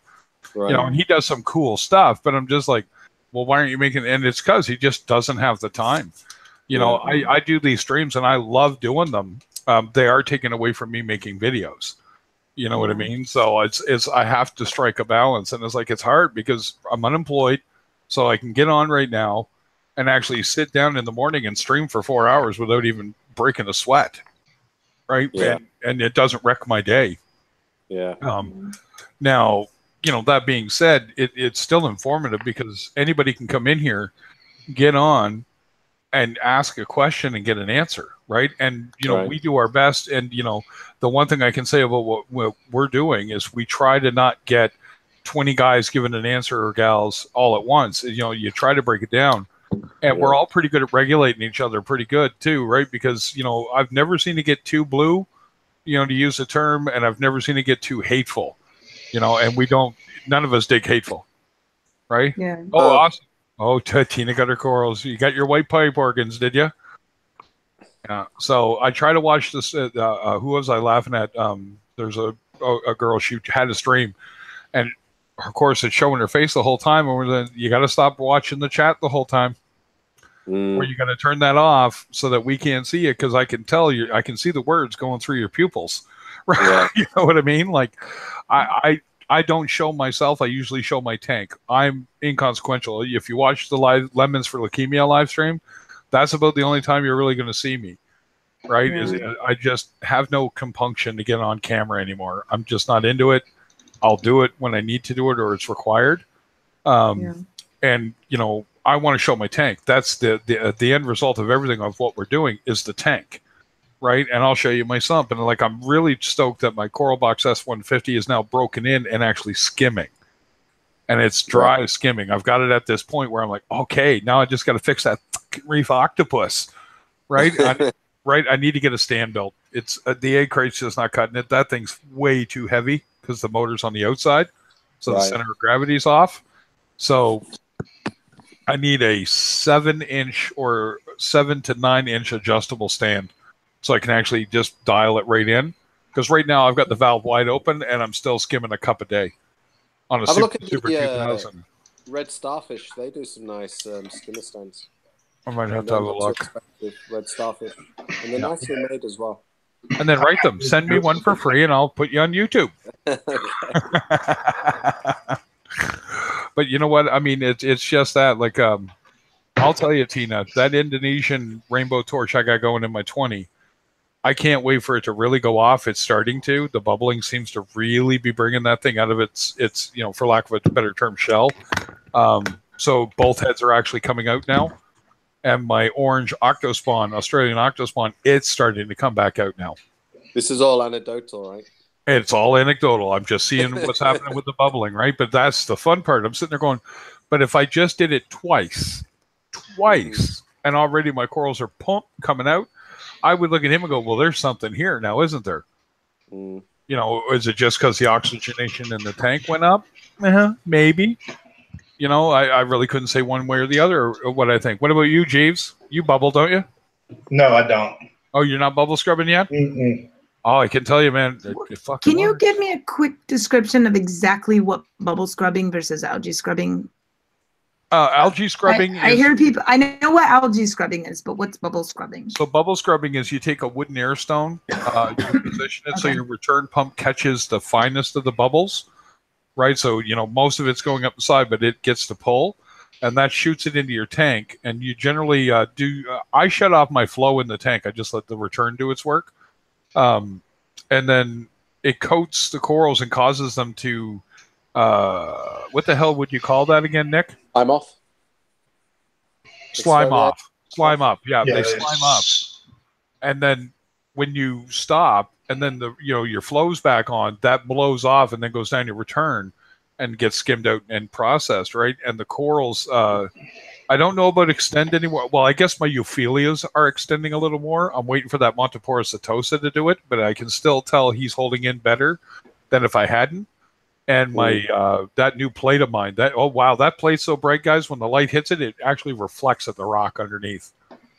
You know, and he does some cool stuff. But I'm just like, well, why aren't you making? And it's because he just doesn't have the time. You know, I do these streams and I love doing them. They are taken away from me making videos. You know what I mean? So it's I have to strike a balance, and it's like it's hard because I'm unemployed, so I can get on right now and actually sit down in the morning and stream for 4 hours without even breaking a sweat, right? Yeah. And it doesn't wreck my day. Yeah. Now, you know, that being said, it's still informative because anybody can come in here, get on, and ask a question and get an answer, right? And, you know, we do our best. And, you know, the one thing I can say about what we're doing is we try to not get 20 guys giving an answer or gals all at once. You know, you try to break it down. And we're all pretty good at regulating each other pretty good too, right? Because, you know, I've never seen it get too blue, you know, to use the term, and I've never seen it get too hateful, you know, and none of us dig hateful, right? Yeah. Oh, awesome. Oh, Tina got her corals. You got your white pipe organs, did you? Yeah. So I try to watch this. Who was I laughing at? There's a girl. She had a stream, and of course it's showing her face the whole time. And you got to stop watching the chat the whole time, or you got to turn that off so that we can't see it because I can tell you. I can see the words going through your pupils. Right? Yeah. You know what I mean? Like, I don't show myself. I usually show my tank. I'm inconsequential. If you watch the live Lemons for Leukemia live stream, that's about the only time you're really going to see me, right? I just have no compunction to get on camera anymore. I'm just not into it. I'll do it when I need to do it or it's required. And, you know, I want to show my tank. That's the end result of everything of what we're doing is the tank. Right, and I'll show you my sump, and like I'm really stoked that my Coral Box S150 is now broken in and actually skimming, and it's dry skimming. I've got it at this point where I'm like, okay, now I just got to fix that reef octopus, right? I need to get a stand built. It's the egg crate's just not cutting it. That thing's way too heavy. because the motor's on the outside, so the center of gravity is off. So I need a 7-inch or 7 to 9-inch adjustable stand, so I can actually just dial it right in. Because right now I've got the valve wide open and I'm still skimming a cup a day on a Super 2000. Red Starfish, they do some nice skimmer stands. I might have to have a look. Red Starfish, and they're nicely made as well. And then write them. Send me one for free, and I'll put you on YouTube. But you know what? I mean, it's just that. Like, I'll tell you, Tina, that Indonesian rainbow torch I got going in my 20. I can't wait for it to really go off. It's starting to. The bubbling seems to really be bringing that thing out of its for lack of a better term, shell. So both heads are actually coming out now. And my orange Octospawn, Australian Octospawn, it's starting to come back out now. This is all anecdotal, right? It's all anecdotal. I'm just seeing what's happening with the bubbling, right? But that's the fun part. I'm sitting there going, but if I just did it twice, and already my corals are coming out, I would look at him and go, well, there's something here now, isn't there? You know, is it just because the oxygenation in the tank went up? Maybe. You know, I really couldn't say one way or the other what I think. What about you, Jeeves? You bubble, don't you? No, I don't. Oh, you're not bubble scrubbing yet? Mm-mm. Oh, I can tell you, man. Can you give me a quick description of exactly what bubble scrubbing versus algae scrubbing? Algae scrubbing. I hear people. I know what algae scrubbing is, but what's bubble scrubbing? So bubble scrubbing is you take a wooden air stone, you position it so your return pump catches the finest of the bubbles, right? So you know most of it's going up the side, but it gets to pull, and that shoots it into your tank. And you generally I shut off my flow in the tank. I just let the return do its work, and then it coats the corals and causes them to. What the hell would you call that again, Nick? Slime off. Slime up. Yeah, they slime up. And then when you stop, and then your flow's back on, that blows off and then goes down your return and gets skimmed out and processed, right? And the corals, I don't know about extend anymore. Well, I guess my euphyllias are extending a little more. I'm waiting for that Montipora setosa to do it, but I can still tell he's holding in better than if I hadn't. And my that new plate of mine, that plate's so bright, guys, when the light hits it, it actually reflects at the rock underneath.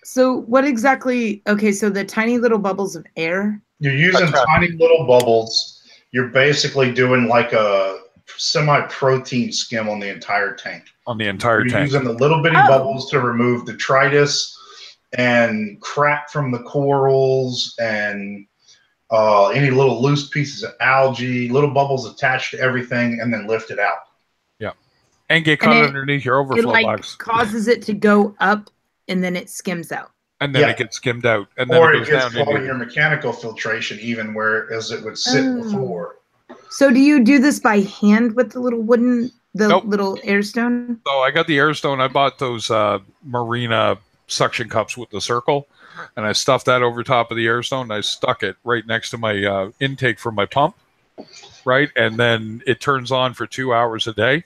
So what exactly, okay, so the tiny little bubbles of air? You're using tiny little bubbles. You're basically doing like a semi-protein skim on the entire tank. You're using the little bitty bubbles to remove detritus and crap from the corals and any little loose pieces of algae, little bubbles attached to everything, and then lift it out. Yeah, and get caught underneath your overflow box. Causes it to go up, and then it skims out. And then it gets skimmed out, and then or it goes gets down caught in your mechanical filtration, even whereas it would sit before. So do you do this by hand with the little wooden, little air stone? So I got the air stone. I bought those Marina suction cups with the circle. And I stuffed that over top of the air stone, and I stuck it right next to my intake for my pump, right? And then it turns on for 2 hours a day.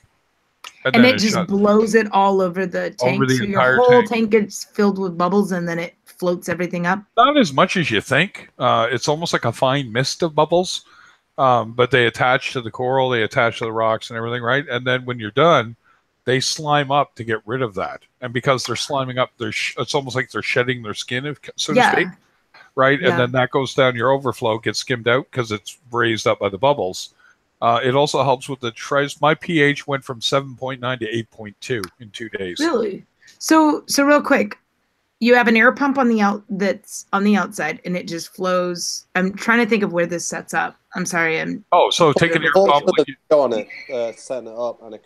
And then it just blows it all over the tank. Over the so entire your whole tank gets filled with bubbles, and then it floats everything up? Not as much as you think. It's almost like a fine mist of bubbles. But they attach to the coral, they attach to the rocks and everything, right? And then when you're done, they slime up to get rid of that. And because they're sliming up, it's almost like they're shedding their skin, so to speak, right? Yeah. And then that goes down your overflow, gets skimmed out because it's raised up by the bubbles. It also helps with the my pH went from 7.9 to 8.2 in 2 days. Really? So real quick, you have an air pump on the that's on the outside, and it just flows. I'm trying to think of where this sets up. I'm sorry. So take an air pump. Go on it, setting it up, and I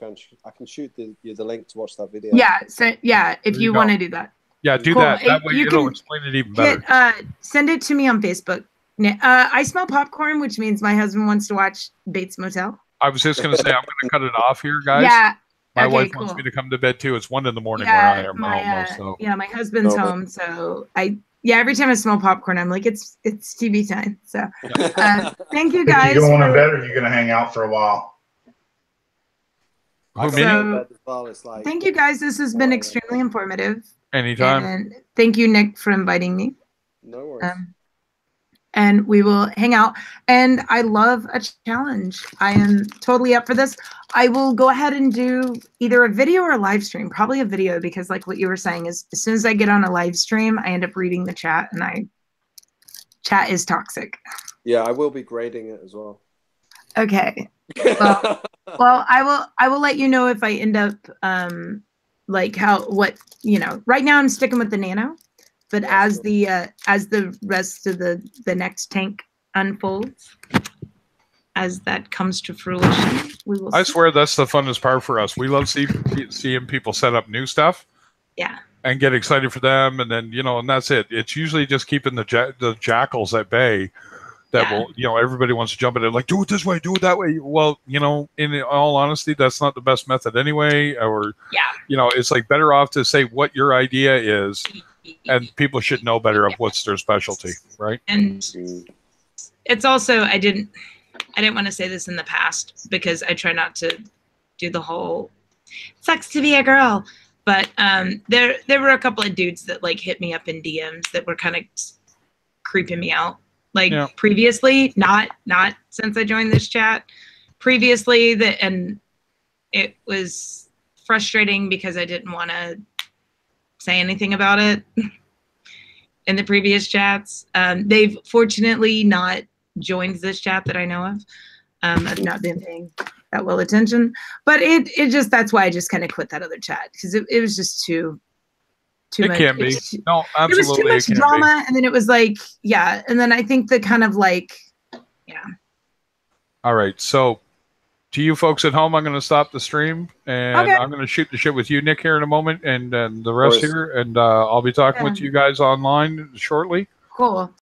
can shoot you the link to watch that video. Yeah. So if you want to do that. Yeah, do that. That way it'll explain it even better. Send it to me on Facebook. I smell popcorn, which means my husband wants to watch Bates Motel. I was just going to say I'm going to cut it off here, guys. Yeah. My wife wants me to come to bed too. It's 1 in the morning where I am almost. So. Yeah, my husband's home, so every time I smell popcorn, I'm like, it's TV time. So thank you guys. You going to bed, or are you going to hang out for a while? Thank you guys. This has been extremely informative. Anytime. And thank you, Nick, for inviting me. No worries. and we will hang out. And I love a challenge. I am totally up for this. I will go ahead and do either a video or a live stream, probably a video, because like what you were saying is as soon as I get on a live stream, I end up reading the chat, and chat is toxic. Yeah, I will be grading it as well. Okay. Well, I will let you know if I end up like right now I'm sticking with the Nano, but as the rest of the next tank unfolds, as that comes to fruition, we will. I swear that's the funnest part for us. We love seeing people set up new stuff. Yeah. And get excited for them, and then and that's it. It's usually just keeping the jackals at bay. That will, everybody wants to jump in it, like, do it this way, do it that way. Well, in all honesty, that's not the best method anyway. Or, it's like better off to say what your idea is, and people should know better of what's their specialty, right? And it's also, I didn't want to say this in the past because I try not to do the whole sucks to be a girl. But there were a couple of dudes that like hit me up in DMs that were kind of creeping me out. Like previously, not since I joined this chat. Previously, and it was frustrating because I didn't want to say anything about it in the previous chats. They've fortunately not joined this chat that I know of. I've not been paying that well attention, but it just, that's why I just kind of quit that other chat, because it was just too much. Can be. No, absolutely. It was too much drama, and then it was like, and then I think the kind of like, All right, so to you folks at home, I'm going to stop the stream, and I'm going to shoot the shit with you, Nick, here in a moment, and the rest here, and I'll be talking with you guys online shortly. Cool.